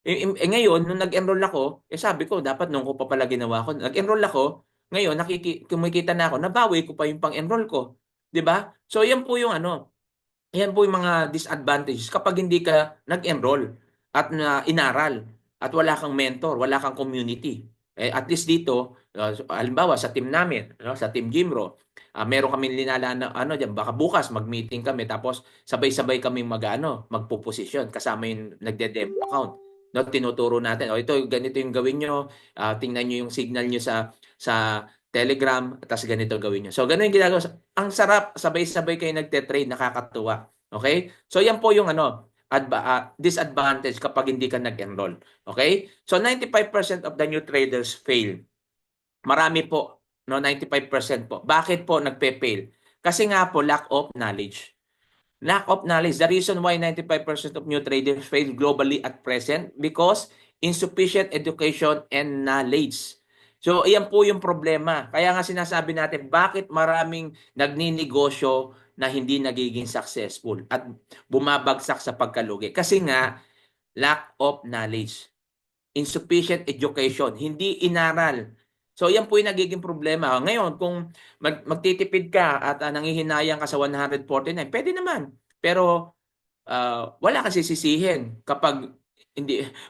Ngayon, nung nag-enroll ako, sabi ko, dapat nung ko pa pala ginawa ko. Nag-enroll ako, ngayon, kumikita na ako, nabawi ko pa yung pang-enroll ko. 'Di ba? So, yan po yung yan po yung mga disadvantages kapag hindi ka nag-enroll at inaral at wala kang mentor, wala kang community. At least dito, halimbawa sa team namin, sa Team Jimro, meron kaming linala na diyan, baka bukas mag-meeting kami tapos sabay-sabay kaming magpo-position kasama yung nagde-demo account. No, tinuturo natin, ito ganito yung gawin nyo, tingnan nyo yung signal nyo sa Telegram, tapos ganito gawin nyo. So, ganun yung ginagawa. Ang sarap, sabay-sabay kayo nagte-trade, nakakatuwa. Okay? So, yan po yung disadvantage kapag hindi ka nag-enroll. Okay? So, 95% of the new traders fail. Marami po, no, 95% po. Bakit po nagpe-fail? Kasi nga po, lack of knowledge. Lack of knowledge. The reason why 95% of new traders fail globally at present because insufficient education and knowledge. So, iyan po yung problema. Kaya nga sinasabi natin, bakit maraming nagninegosyo na hindi nagiging successful at bumabagsak sa pagkalugi? Kasi nga, lack of knowledge. Insufficient education. Hindi inaral. So, yan po yung nagiging problema. Ngayon, kung magtitipid ka at nanghihinayang ka sa 149, pwede naman. Pero, wala kang sisisihin kapag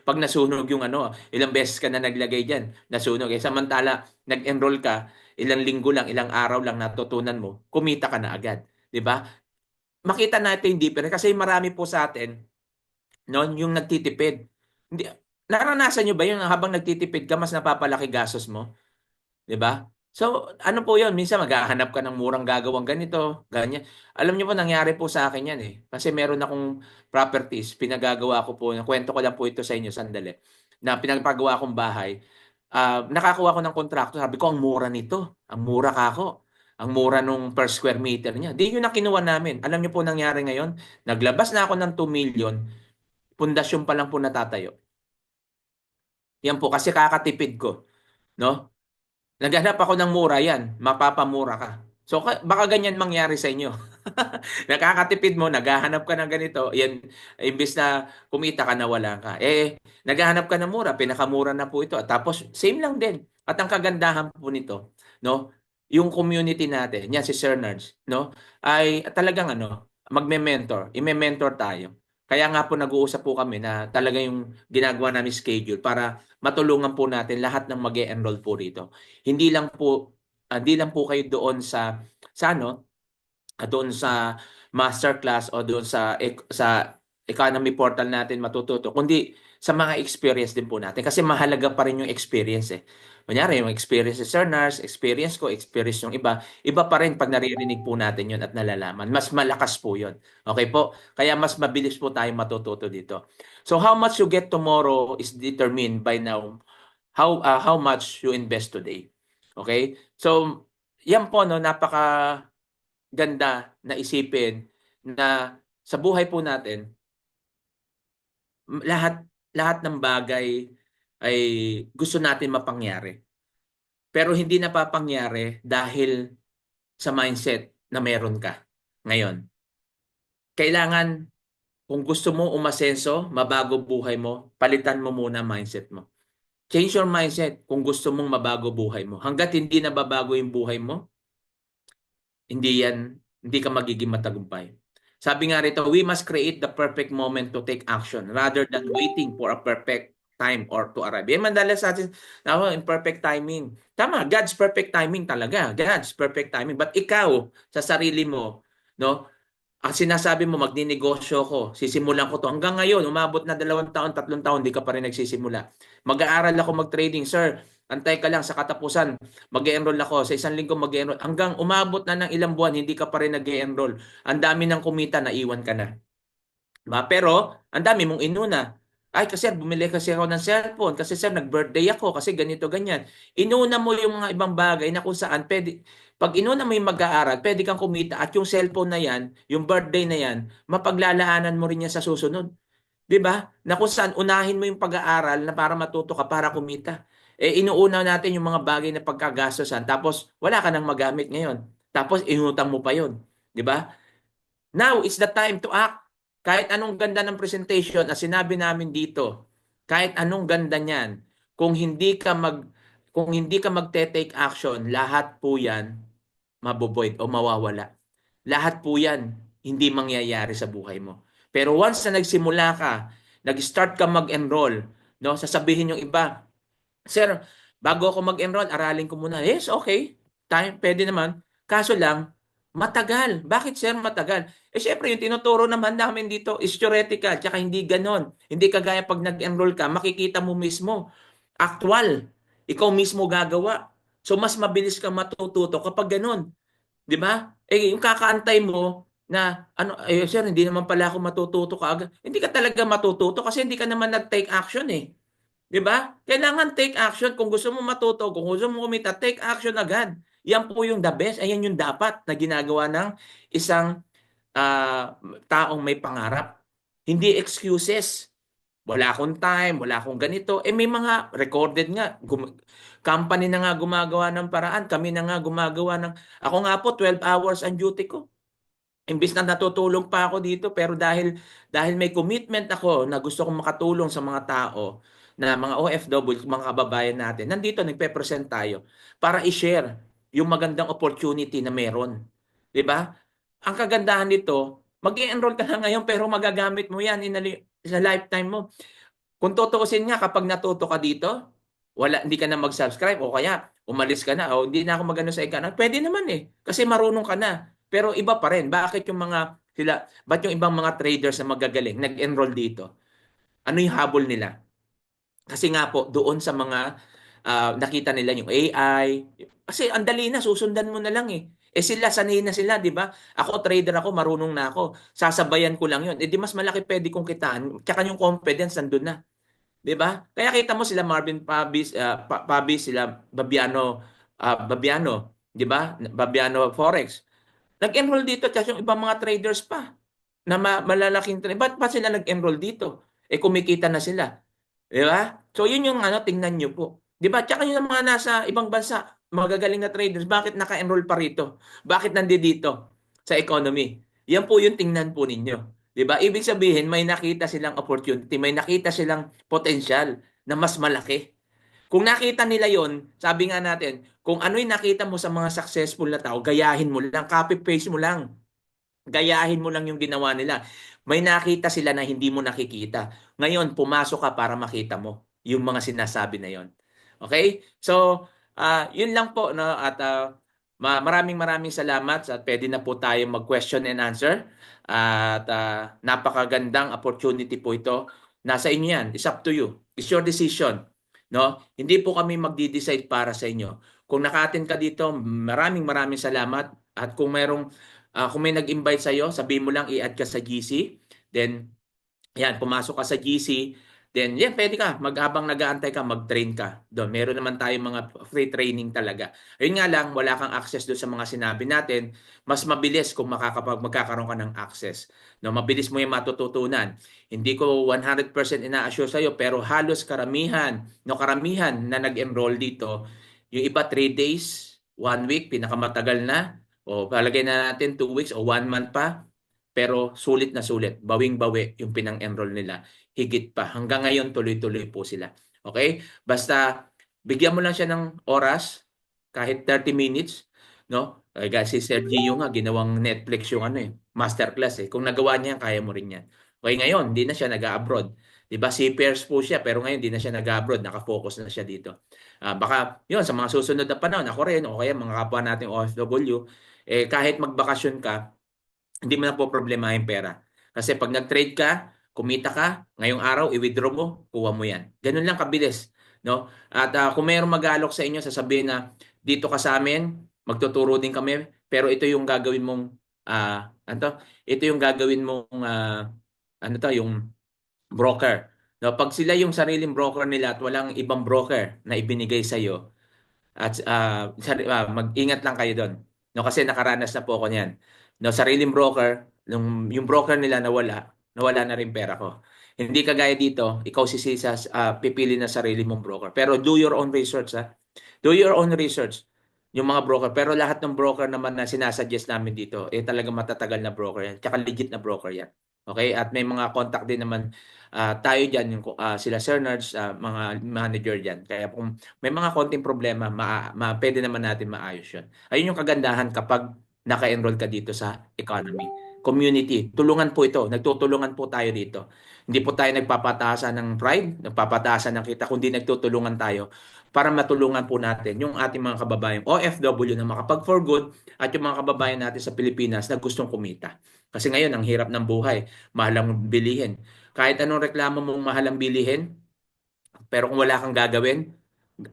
pag nasunog yung ilang beses ka na naglagay diyan, nasunog. Samantala, nag-enroll ka, ilang linggo lang, ilang araw lang natutunan mo, kumita ka na agad. 'Di ba? Makita natin yung difference kasi marami po sa atin yung nagtitipid. Hindi, naranasan nyo ba yun habang nagtitipid ka, mas napapalaki gastos mo? 'Di ba? So, ano po 'yon? Minsan maghahanap ka ng murang gagawang ganito, ganyan. Alam niyo po nangyari po sa akin 'yan eh. Kasi meron akong properties, pinagagawa ko po, kwento ko lang po ito sa inyo sandali. Na pinagpagawa kong bahay. Nakakuha ko ng kontrakto, sabi ko ang mura nito. Ang mura kako. Ang mura nung per square meter niya. Di yun ang kinuha namin. Alam niyo po nangyari ngayon? Naglabas na ako ng 2 million, pundasyon pa lang po natatayo. Yan po kasi kakatipid ko, no? Naghanap ako ng mura yan, mapapamura ka. So baka ganyan mangyari sa inyo. Nakakatipid mo, naghahanap ka ng ganito, yan, imbis na kumita ka, nawala ka. Naghahanap ka ng mura, pinakamura na po ito. At tapos, same lang din. At ang kagandahan po nito, no, yung community natin, yan si Sir Nerds, no, ay talagang magme-mentor, ime-mentor tayo. Kaya nga po nag-uusap po kami na talaga yung ginagawa namin schedule para matulungan po natin lahat ng mag-e-enroll po rito. Hindi lang po kayo doon sa doon sa masterclass o doon sa economy portal natin matututo, kundi sa mga experience din po natin. Kasi mahalaga pa rin yung experience eh. Kunyari, yung experience ni Sir Nars, experience ko, experience yung iba, iba pa rin pag naririnig po natin yun at nalalaman. Mas malakas po yun. Okay po? Kaya mas mabilis po tayo matututo dito. So how much you get tomorrow is determined by now how much you invest today. Okay? So, yan po, no, napaka ganda na isipin na sa buhay po natin, lahat lahat ng bagay ay gusto natin mapangyari. Pero hindi napapangyari dahil sa mindset na meron ka ngayon. Kailangan, kung gusto mo umasenso, mabago buhay mo, palitan mo muna mindset mo. Change your mindset kung gusto mong mabago buhay mo. Hanggat hindi nababago yung buhay mo, hindi ka magiging matagumpay. Sabi nga rito, we must create the perfect moment to take action rather than waiting for a perfect time or to arrive. Yan madalas sa atin, in perfect timing. Tama, God's perfect timing talaga. God's perfect timing. But ikaw, sa sarili mo, no, ang sinasabi mo, magninegosyo ko, sisimulan ko to. Hanggang ngayon, umabot na 2 taon, 3 taon, di ka pa rin nagsisimula. Mag-aaral ako mag-trading, sir. Antay ka lang sa katapusan. Mag-e-enroll ako. Sa 1 linggo mag-e-enroll. Hanggang umabot na ng ilang buwan, hindi ka pa rin nag-e-enroll. Ang dami ng kumita, naiwan ka na. Pero, ang dami mong inuna. Ay, kasi bumili kasi ako ng cellphone. Kasi sir, nag-birthday ako. Kasi ganito, ganyan. Inuna mo yung mga ibang bagay na kung saan pwede. Pag inuna mo yung mag-aaral, pwede kang kumita. At yung cellphone na yan, yung birthday na yan, mapaglalaanan mo rin yan sa susunod. 'Di ba? Na kung saan unahin mo yung pag-aaral na para matuto ka para kumita. Inuuna natin yung mga bagay na pagkagastosan tapos wala ka nang magamit ngayon. Tapos inutang mo pa 'yon, 'di ba? Now is the time to act. Kahit anong ganda ng presentation na sinabi namin dito, kahit anong ganda niyan, kung hindi ka magte-take action, lahat po 'yan maboboid o mawawala. Lahat po 'yan hindi mangyayari sa buhay mo. Pero once na nagsimula ka, nag-start ka mag-enroll, no? Sasabihin yung iba, "Sir, bago ako mag-enroll, aralin ko muna." Yes, okay. Pwede naman. Kaso lang, matagal. Bakit sir matagal? Syempre, yung tinuturo naman namin dito is theoretical, tsaka hindi ganon. Hindi kagaya pag nag-enroll ka, makikita mo mismo. Actual. Ikaw mismo gagawa. So, mas mabilis ka matututo kapag ganon. 'Di ba? Yung kakaantay mo na ano, sir, hindi naman pala ako matututo kaagad. Hindi ka talaga matututo kasi hindi ka naman nag-take action eh. 'Di ba? Kailangan take action kung gusto mo matuto, kung gusto mo kumita, take action agad. Yan po yung the best, ayan yung dapat na ginagawa ng isang taong may pangarap. Hindi excuses. Wala akong time, wala akong ganito. May mga recorded nga. Company na nga gumagawa ng paraan. Kami na nga gumagawa ng... Ako nga po, 12 hours ang duty ko. Imbis na natutulong pa ako dito, pero dahil may commitment ako na gusto kong makatulong sa mga tao, na mga OFW, mga kababayan natin, nandito nagpe-present tayo para i-share yung magandang opportunity na meron. 'Di ba? Ang kagandahan nito, mag-i-enroll ka na ngayon pero magagamit mo yan sa lifetime mo. Kung tutuusin nga kapag natuto ka dito, hindi ka na mag-subscribe o kaya umalis ka na o hindi na ako magano sa ika. Pwede naman eh kasi marunong ka na. Pero iba pa rin. Bakit ba't yung ibang mga traders na magagaling nag-enroll dito? Ano yung habol nila? Kasi nga po doon sa mga nakita nila yung AI. Kasi ang dali na, susundan mo na lang eh. Sila, sanay na sila, di ba? Ako, trader ako, marunong na ako. Sasabayan ko lang yun. Di mas malaki pwede kong kitaan. Tsaka yung confidence, nandun na. Di ba? Kaya kita mo sila Marvin Pabis, sila Babiano, di ba? Babiano Forex. Nag-enroll dito, tsaka yung ibang mga traders pa na malalaking trader. Ba't pa sila nag-enroll dito? Kumikita na sila. Di ba? So, yun yung tingnan nyo po. Di ba? Tsaka yung mga nasa ibang bansa, magagaling na traders, bakit naka-enroll pa rito? Bakit nandito sa economy? Yan po yung tingnan po ninyo. Di ba? Ibig sabihin, may nakita silang opportunity, may nakita silang potential na mas malaki. Kung nakita nila yon, sabi nga natin, kung ano'y nakita mo sa mga successful na tao, gayahin mo lang, copy-paste mo lang. Gayahin mo lang yung ginawa nila. May nakita sila na hindi mo nakikita. Ngayon, pumasok ka para makita mo yung mga sinasabi na yon. Okay? So, yun lang po. No? At maraming salamat at pwede na po tayo mag-question and answer. At napakagandang opportunity po ito. Nasa inyo yan. It's up to you. It's your decision. No? Hindi po kami magdi-decide para sa inyo. Kung naka-attend ka dito, maraming salamat. At kung kung may nag-invite sa iyo, sabihin mo lang i-add ka sa GC. Then, yan, pumasok ka sa GC. Then, yan, pwede ka. Habang nag-aantay ka, mag-train ka. Doon, meron naman tayong mga free training talaga. Ayun nga lang, wala kang access doon sa mga sinabi natin. Mas mabilis kung magkakaroon ka ng access. No, mabilis mo yung matututunan. Hindi ko 100% ina-assure sa'yo, pero halos karamihan na nag-enroll dito, yung iba 3 days, 1 week, pinakamatagal na. O palagay na natin 2 weeks o 1 month pa. Pero sulit na sulit, bawing-bawi yung pinang-enroll nila. Higit pa. Hanggang ngayon, tuloy-tuloy po sila. Okay? Basta, bigyan mo lang siya ng oras, kahit 30 minutes, no? Si Sir Gio nga, ginawang Netflix yung masterclass eh. Kung nagawa niya, kaya mo rin yan. Okay, ngayon, hindi na siya nag-abroad. Diba, seafarers po siya, pero ngayon, hindi na siya nag-abroad. Nakafocus na siya dito. Baka, yun, sa mga susunod na panahon, ako rin, o kaya mga kapwa nating OFW, kahit magbakasyon ka, hindi mo na po problema yung pera. Kasi pag nag-trade ka, kumita ka, ngayong araw, i-withdraw mo, kuha mo yan. Ganun lang kabilis. No? At kung mayroong mag-aalok sa inyo, sasabihin na dito ka sa amin, magtuturo din kami, pero ito yung gagawin mong, ito yung gagawin mong, yung broker. No? Pag sila yung sariling broker nila at walang ibang broker na ibinigay sa iyo, at mag-ingat lang kayo doon. No, kasi nakaranas na po ako niyan. No, sariling broker, yung broker nila nawala na rin pera ko. Hindi kagaya dito, ikaw pipili na sarili mong broker. Pero do your own research, ha. Do your own research. Yung mga broker, pero lahat ng broker naman na sinasuggest namin dito, talagang matatagal na broker yan. Tsaka legit na broker yan. Okay? At may mga contact din naman tayo dyan, sila Sir Nerds, mga manager dyan. Kaya kung may mga konting problema, pwede naman natin maayos yun. Ayun yung kagandahan kapag naka-enroll ka dito sa economy. Community. Tulungan po ito. Nagtutulungan po tayo dito. Hindi po tayo nagpapataasan ng pride, nagpapataasan ng kita, kundi nagtutulungan tayo para matulungan po natin yung ating mga kababayan OFW na makapag-for good at yung mga kababayan natin sa Pilipinas na gustong kumita. Kasi ngayon, ang hirap ng buhay. Mahal ang bilihin. Kahit anong reklamo mong mahal ang bilihin, pero kung wala kang gagawin,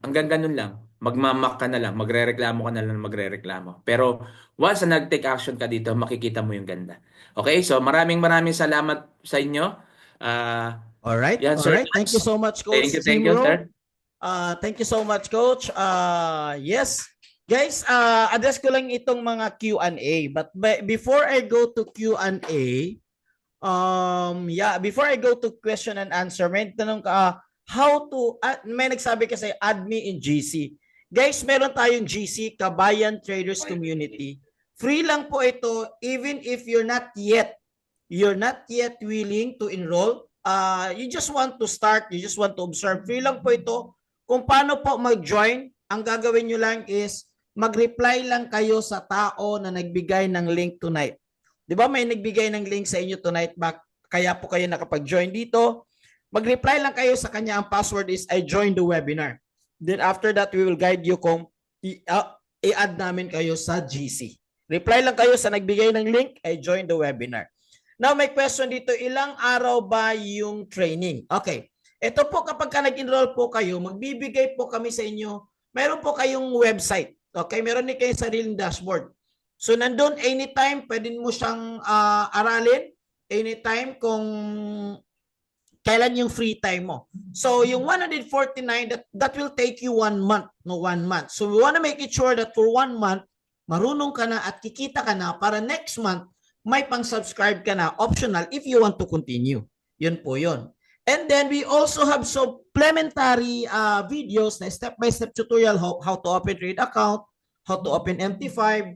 hanggang ganun lang. Magmamak ka na lang, magrereklamo ka na lang, magrereklamo. Pero once na nag-take action ka dito, makikita mo yung ganda. Okay? So maraming salamat sa inyo. Alright, yan, sir. alright. Thank you so much, Coach Thank you, sir. Thank you so much, Coach. Yes. Guys, address ko lang itong mga Q&A. But before I go to Q&A, before I go to question and answer, may tanong ka, may nagsabi kasi add me in GC. Guys, meron tayong GC, Kabayan Traders Community. Free lang po ito, even if you're not yet willing to enroll. You just want to start, you just want to observe. Free lang po ito. Kung paano po mag-join, ang gagawin nyo lang is mag-reply lang kayo sa tao na nagbigay ng link tonight. Di ba may nagbigay ng link sa inyo tonight, kaya po kayo nakapag-join dito. Mag-reply lang kayo sa kanya. Ang password is I joined the webinar. Then after that, we will guide you kung i-add namin kayo sa GC. Reply lang kayo sa nagbigay ng link, I joined the webinar. Now, may question dito, ilang araw ba yung training? Okay. Ito po, kapag nag-enroll po kayo, magbibigay po kami sa inyo, meron po kayong website. Okay, meron din kayong sariling dashboard. So, nandun, anytime, pwede mo siyang aralin. Anytime, kung kailan yung free time mo. So, yung 149, that will take you 1 month. No, 1 month. So, we want to make it sure that for 1 month, marunong ka na at kikita ka na para next month, may pang-subscribe ka na, optional, if you want to continue. Yun po yun. And then we also have supplementary videos na step-by-step tutorial how to open trade account, how to open MT5,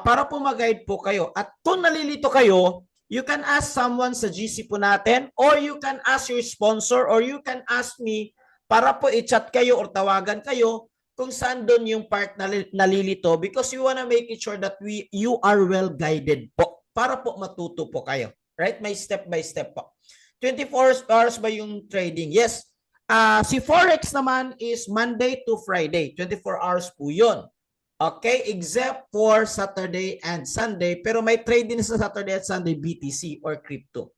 para po mag-guide po kayo. At kung nalilito kayo, you can ask someone sa GC po natin, or you can ask your sponsor, or you can ask me para po i-chat kayo or tawagan kayo kung saan doon yung part na nalilito, because we wanna make it sure that you are well guided po para po matuto po kayo. Right? May step-by-step po. 24 hours ba yung trading? Yes. Si Forex naman is Monday to Friday. 24 hours po yun. Okay, except for Saturday and Sunday, pero may trade din sa Saturday at Sunday BTC or crypto.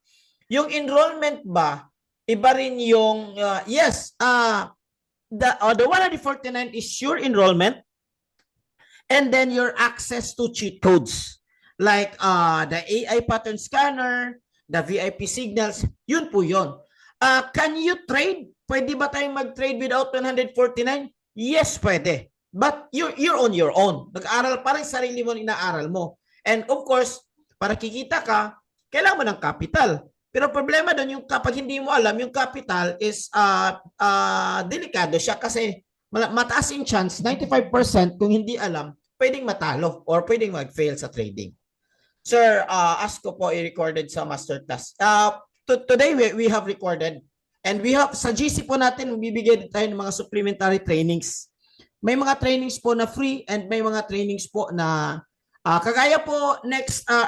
Yung enrollment ba, iba rin yung yes, the 149 is your enrollment, and then your access to cheat codes like the AI pattern scanner, the VIP signals, yun po yun. Can you trade? Pwede ba tayong mag-trade without 149? Yes, pwede. But you're on your own. Nag-aaral pa rin sarili mo, inaaral mo. And of course, para kikita ka, kailangan mo ng capital. Pero problema doon, yung kapag hindi mo alam, yung capital is delikado siya kasi mataas yung chance, 95% kung hindi alam, pwedeng matalo or pwedeng mag-fail sa trading. Sir, ask ko po i-recorded sa masterclass. Today we have recorded and we have sa GC po natin, bibigyan tayo ng mga supplementary trainings. May mga trainings po na free and may mga trainings po na kagaya po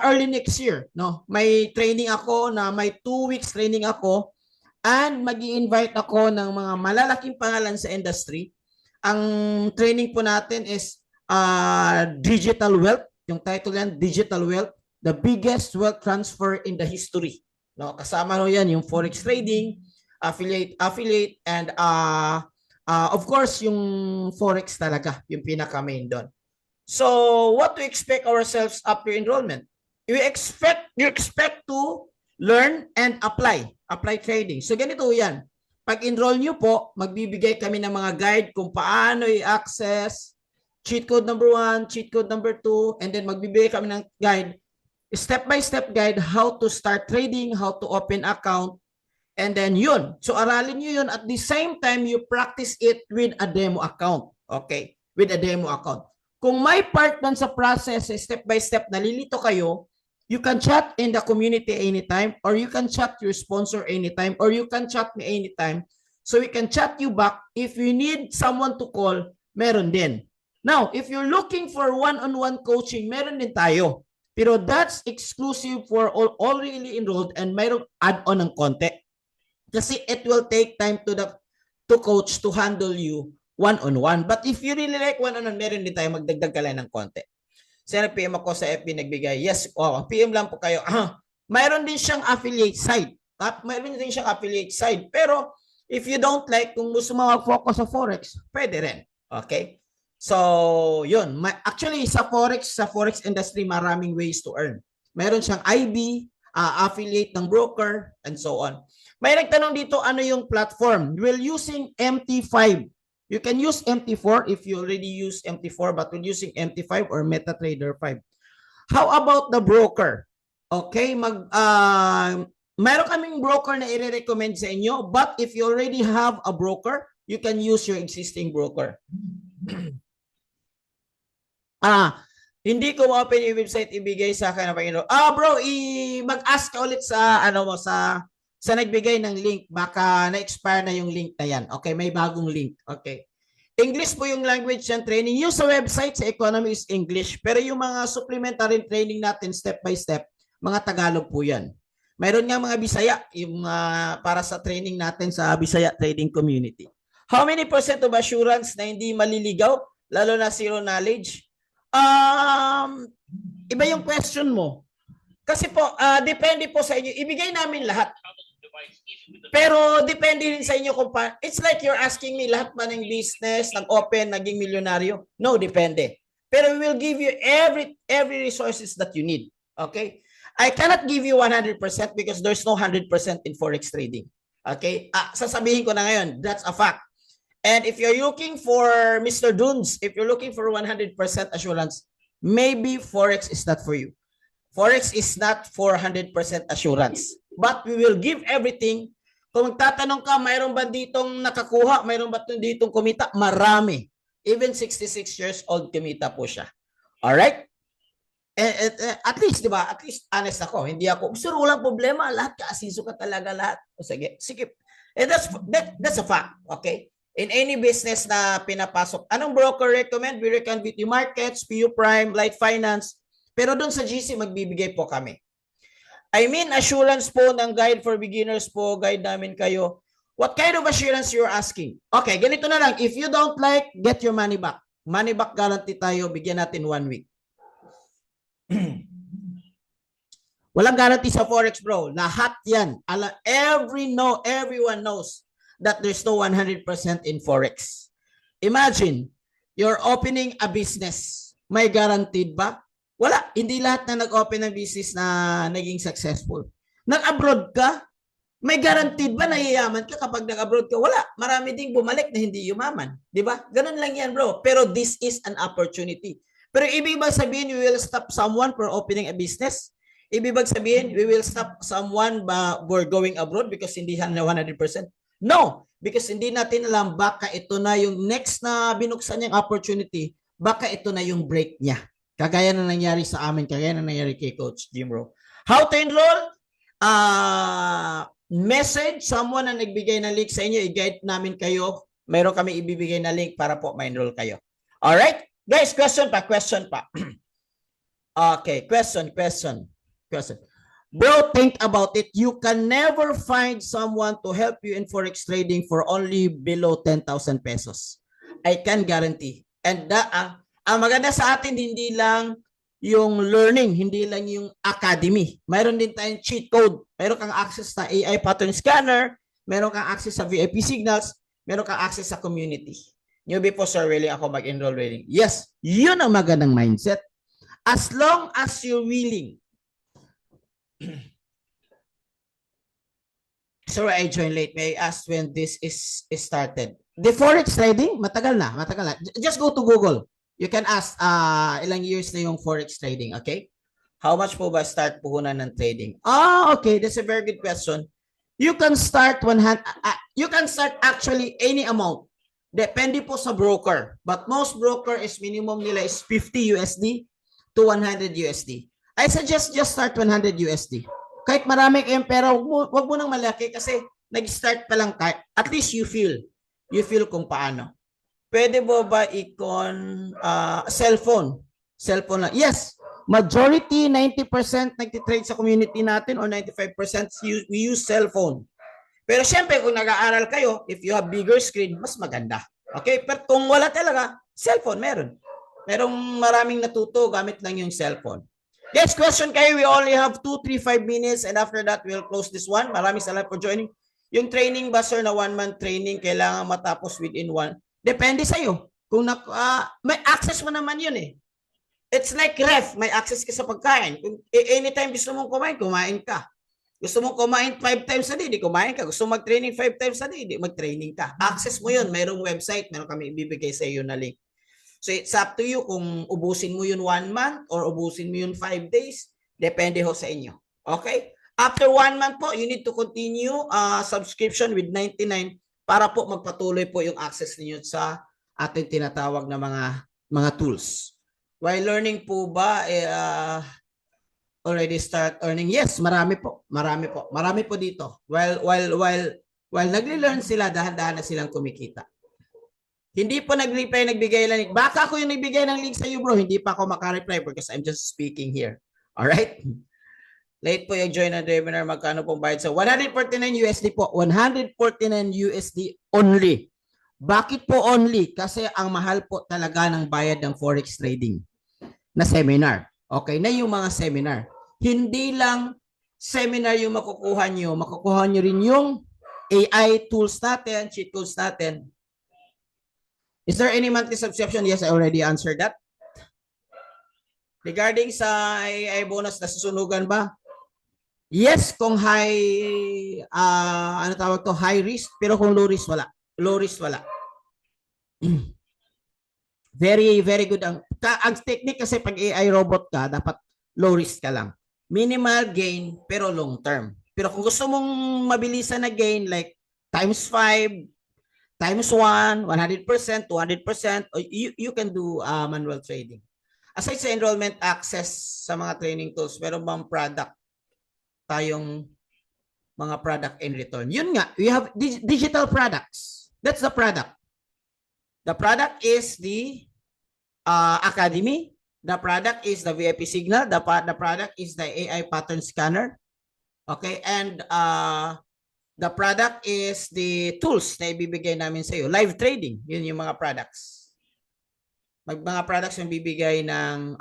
early next year, no? May training ako na may 2 weeks training ako and magi-invite ako ng mga malalaking pangalan sa industry. Ang training po natin is Digital Wealth. Yung title yan, Digital Wealth, the biggest wealth transfer in the history. No, kasama no yan yung forex trading, affiliate and of course yung forex talaga, yung pinaka main doon. So, what to expect ourselves after enrollment? You expect to learn and apply trading. So ganito yan. Pag enroll nyo po, magbibigay kami ng mga guide kung paano i-access cheat code number 1, cheat code number 2, and then magbibigay kami ng guide, step-by-step guide, how to start trading, how to open account, and then yun. So aralin nyo yun. At the same time, you practice it with a demo account. Okay? With a demo account. Kung may part dun sa process, step-by-step, nalilito kayo, you can chat in the community anytime, or you can chat your sponsor anytime, or you can chat me anytime. So we can chat you back. If you need someone to call, meron din. Now, if you're looking for one-on-one coaching, meron din tayo. Pero that's exclusive for all already enrolled and mayroong add-on ng konti. Kasi it will take time to coach to handle you one-on-one. But if you really like one-on-one, meron din tayo magdagdag ka lang ng konti. Sir, PM ako sa FB nagbigay. Yes, PM lang po kayo. Mayroon din siyang affiliate side. Mayroon din siyang affiliate side. Pero if you don't like, kung gusto mo mag-focus sa Forex, pwede rin. Okay? So, yun. Actually, sa Forex industry, maraming ways to earn. Meron siyang IB, affiliate ng broker, and so on. May nagtanong dito, ano yung platform? We're using MT5. You can use MT4 if you already use MT4, but we're using MT5 or MetaTrader 5. How about the broker? Okay, meron kaming broker na i-recommend sa inyo, but if you already have a broker, you can use your existing broker. Hindi ko open yung website ibigay sa akin. Bro, mag-ask ka ulit sa sa nagbigay ng link, baka na-expire na yung link na yan. Okay, may bagong link. Okay. English po yung language and training. Yung sa website, sa economy is English. Pero yung mga supplementary training natin, step by step, mga Tagalog po yan. Mayroon nga mga Bisaya, yung para sa training natin sa Bisaya Trading Community. How many % of assurance na hindi maliligaw, lalo na zero knowledge? Iba yung question mo. Kasi po, depende po sa inyo. Ibigay namin lahat. Pero depende rin sa inyo kung it's like you're asking me lahat ba ng business, nag-open, naging milyonaryo? No, depende. Pero we will give you every resources that you need. Okay? I cannot give you 100% because there's no 100% in Forex trading. Okay? Sasabihin ko na ngayon, that's a fact. And if you're looking for Mr. Dunes, if you're looking for 100% assurance, maybe Forex is not for you. Forex is not for 100% assurance. But we will give everything. Kung magtatanong ka, mayroon ba ditong nakakuha? Mayroon ba ditong kumita? Marami. Even 66 years old, kumita po siya. Alright? At least, di ba? At least honest ako. Hindi ako, sir, walang problema. Lahat kaasiso ka talaga lahat. O sige, sikip. And that's a fact. Okay? In any business na pinapasok. Anong broker recommend? We recommend VT Markets, PU Prime, Light Finance. Pero doon sa GC, magbibigay po kami. I mean, assurance po ng guide for beginners po, guide namin kayo. What kind of assurance you're asking? Okay, ganito na lang. If you don't like, get your money back. money back guarantee tayo, bigyan natin 1 week. Walang guarantee sa Forex, bro. Lahat yan. Everyone knows that there's no 100% in Forex. Imagine, you're opening a business. May guaranteed ba? Wala. Hindi lahat na nag-open ng business na naging successful. Nag-abroad ka, may guaranteed ba na yayaman ka kapag nag-abroad ka? Wala. Marami ding bumalik na hindi yumaman. Di ba? Ganun lang yan, bro. Pero this is an opportunity. Pero ibig ba sabihin, we will stop someone for opening a business? Ibig ba sabihin, we will stop someone for going abroad because hindi na 100%? No. Because hindi natin alam, baka ito na yung next na binuksan niyang opportunity, baka ito na yung break niya. Kagaya na nangyari sa amin, kagaya na nangyari kay Coach Jim, bro. How to enroll? Message someone na nagbigay ng link sa inyo, i-guide namin kayo. Mayroon kami ibibigay na link para po ma-enroll kayo. Alright? Guys, question pa. Okay, question. Bro, think about it. You can never find someone to help you in Forex trading for only below 10,000 pesos. I can guarantee. And ang maganda sa atin, hindi lang yung learning, hindi lang yung academy. Mayroon din tayong cheat code. Mayroon kang access sa AI pattern scanner, mayroon kang access sa VIP signals, mayroon kang access sa community. Newbie po, sir, willing ako mag-enroll willing. Yes, yun ang magandang mindset. As long as you're willing. Sorry, I joined late. May I ask when this is started? The Forex trading? Matagal na. Just go to Google. You can ask ilang years na yung Forex trading, okay? How much po ba start puhunan ng trading? Okay. That's a very good question. You can start you can start actually any amount. Depende po sa broker. But most broker is minimum nila is 50 USD to 100 USD. I suggest just start 100 USD. Kahit marami kayong pera, wag mo nang malaki kasi nag-start pa lang tayo. At least you feel kung paano. Pwede mo ba cellphone? Cellphone lang. Yes. Majority, 90% nagtitrade sa community natin or 95% we use cellphone. Pero syempre, kung nag-aaral kayo, if you have bigger screen, mas maganda. Okay? Pero kung wala talaga, cellphone meron. Merong maraming natuto, gamit lang yung cellphone. Next question kayo, we only have 2, 3, 5 minutes and after that, we'll close this one. Maraming salamat for joining. Yung training ba, sir, na 1-month training, kailangan matapos within 1. Depende sa'yo. Kung may access mo naman yun eh. It's like ref, may access ka sa pagkain. Kung anytime gusto mong kumain ka. Gusto mong kumain 5 times a day, di kumain ka. Gusto mong mag-training 5 times a day, di mag-training ka. Access mo yun, mayroong website, meron kami ibibigay sa iyo na link. So it's up to you kung ubusin mo yun 1 month or ubusin mo yun 5 days. Depende ho sa inyo. Okay? After 1 month po, you need to continue subscription with 99 para po magpatuloy po yung access niyo sa ating tinatawag na mga tools. While learning po ba, already start earning? Yes, marami po. Marami po dito. While nagli-learn sila, dahan-dahan na silang kumikita. Hindi po nagbigay lang link. Baka ako yung nagbigay ng link sa iyo, bro. Hindi pa ako makareply because I'm just speaking here. Alright? Late po yung join ng webinar. Magkano pong bayad sa 149 USD po. 149 USD only. Bakit po only? Kasi ang mahal po talaga ng bayad ng Forex trading na seminar. Okay? Na yung mga seminar. Hindi lang seminar yung makukuha nyo. Makukuha nyo rin yung AI tools natin, cheat codes natin. Is there any monthly subscription? Yes, I already answered that. Regarding sa AI bonus, nasusunugan ba? Yes, kung high, high risk, pero kung low risk, wala. Low risk, wala. Very, very good. Ang technique kasi pag AI robot ka, dapat low risk ka lang. Minimal gain, pero long term. Pero kung gusto mong mabilisan na gain, like times 5, times 1, 100%, 200%, you can do manual trading. Aside sa enrollment access sa mga training tools, meron bang product tayong mga product in return? Yun nga, we have digital products. That's the product. The product is the academy. The product is the VIP signal. The product is the AI pattern scanner. Okay, and the product is the tools na ibibigay namin sa iyo. Live trading, yun yung mga products. mga products yung bibigay ng,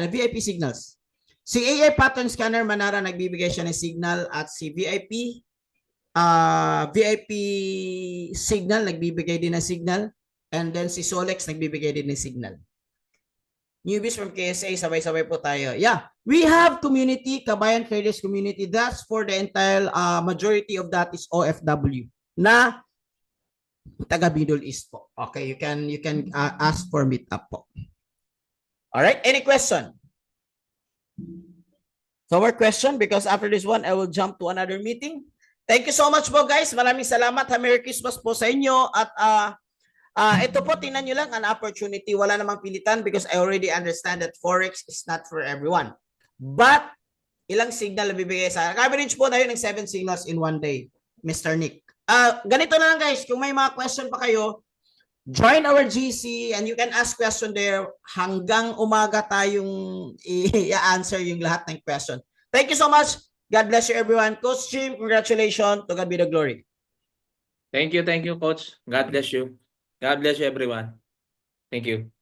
VIP signals. Si AI Pattern Scanner Manara, nagbibigay siya ng signal, at si VIP signal, nagbibigay din ng signal, and then si Solex, nagbibigay din ng signal. Newbies from KSA, sabay-sabay po tayo. Yeah, we have community, Kabayan Traders community. That's for the entire majority of that is OFW na taga Middle East po. Okay, you can ask for meetup po. All right, any question? So more question, because after this one, I will jump to another meeting. Thank you so much po guys. Maraming salamat. Merry Christmas po sa inyo. At ito po, tingnan nyo lang, an opportunity. Wala namang pilitan because I already understand that Forex is not for everyone. But, ilang signal na bibigay sa average po tayo ng 7 signals in one day, Mr. Nick. Ganito na lang guys, kung may mga question pa kayo, join our GC and you can ask question there. Hanggang umaga tayong i-answer yung lahat ng question. Thank you so much. God bless you everyone. Coach Jim, congratulations. To God be the glory. Thank you, Coach. God bless you. God bless you, everyone. Thank you.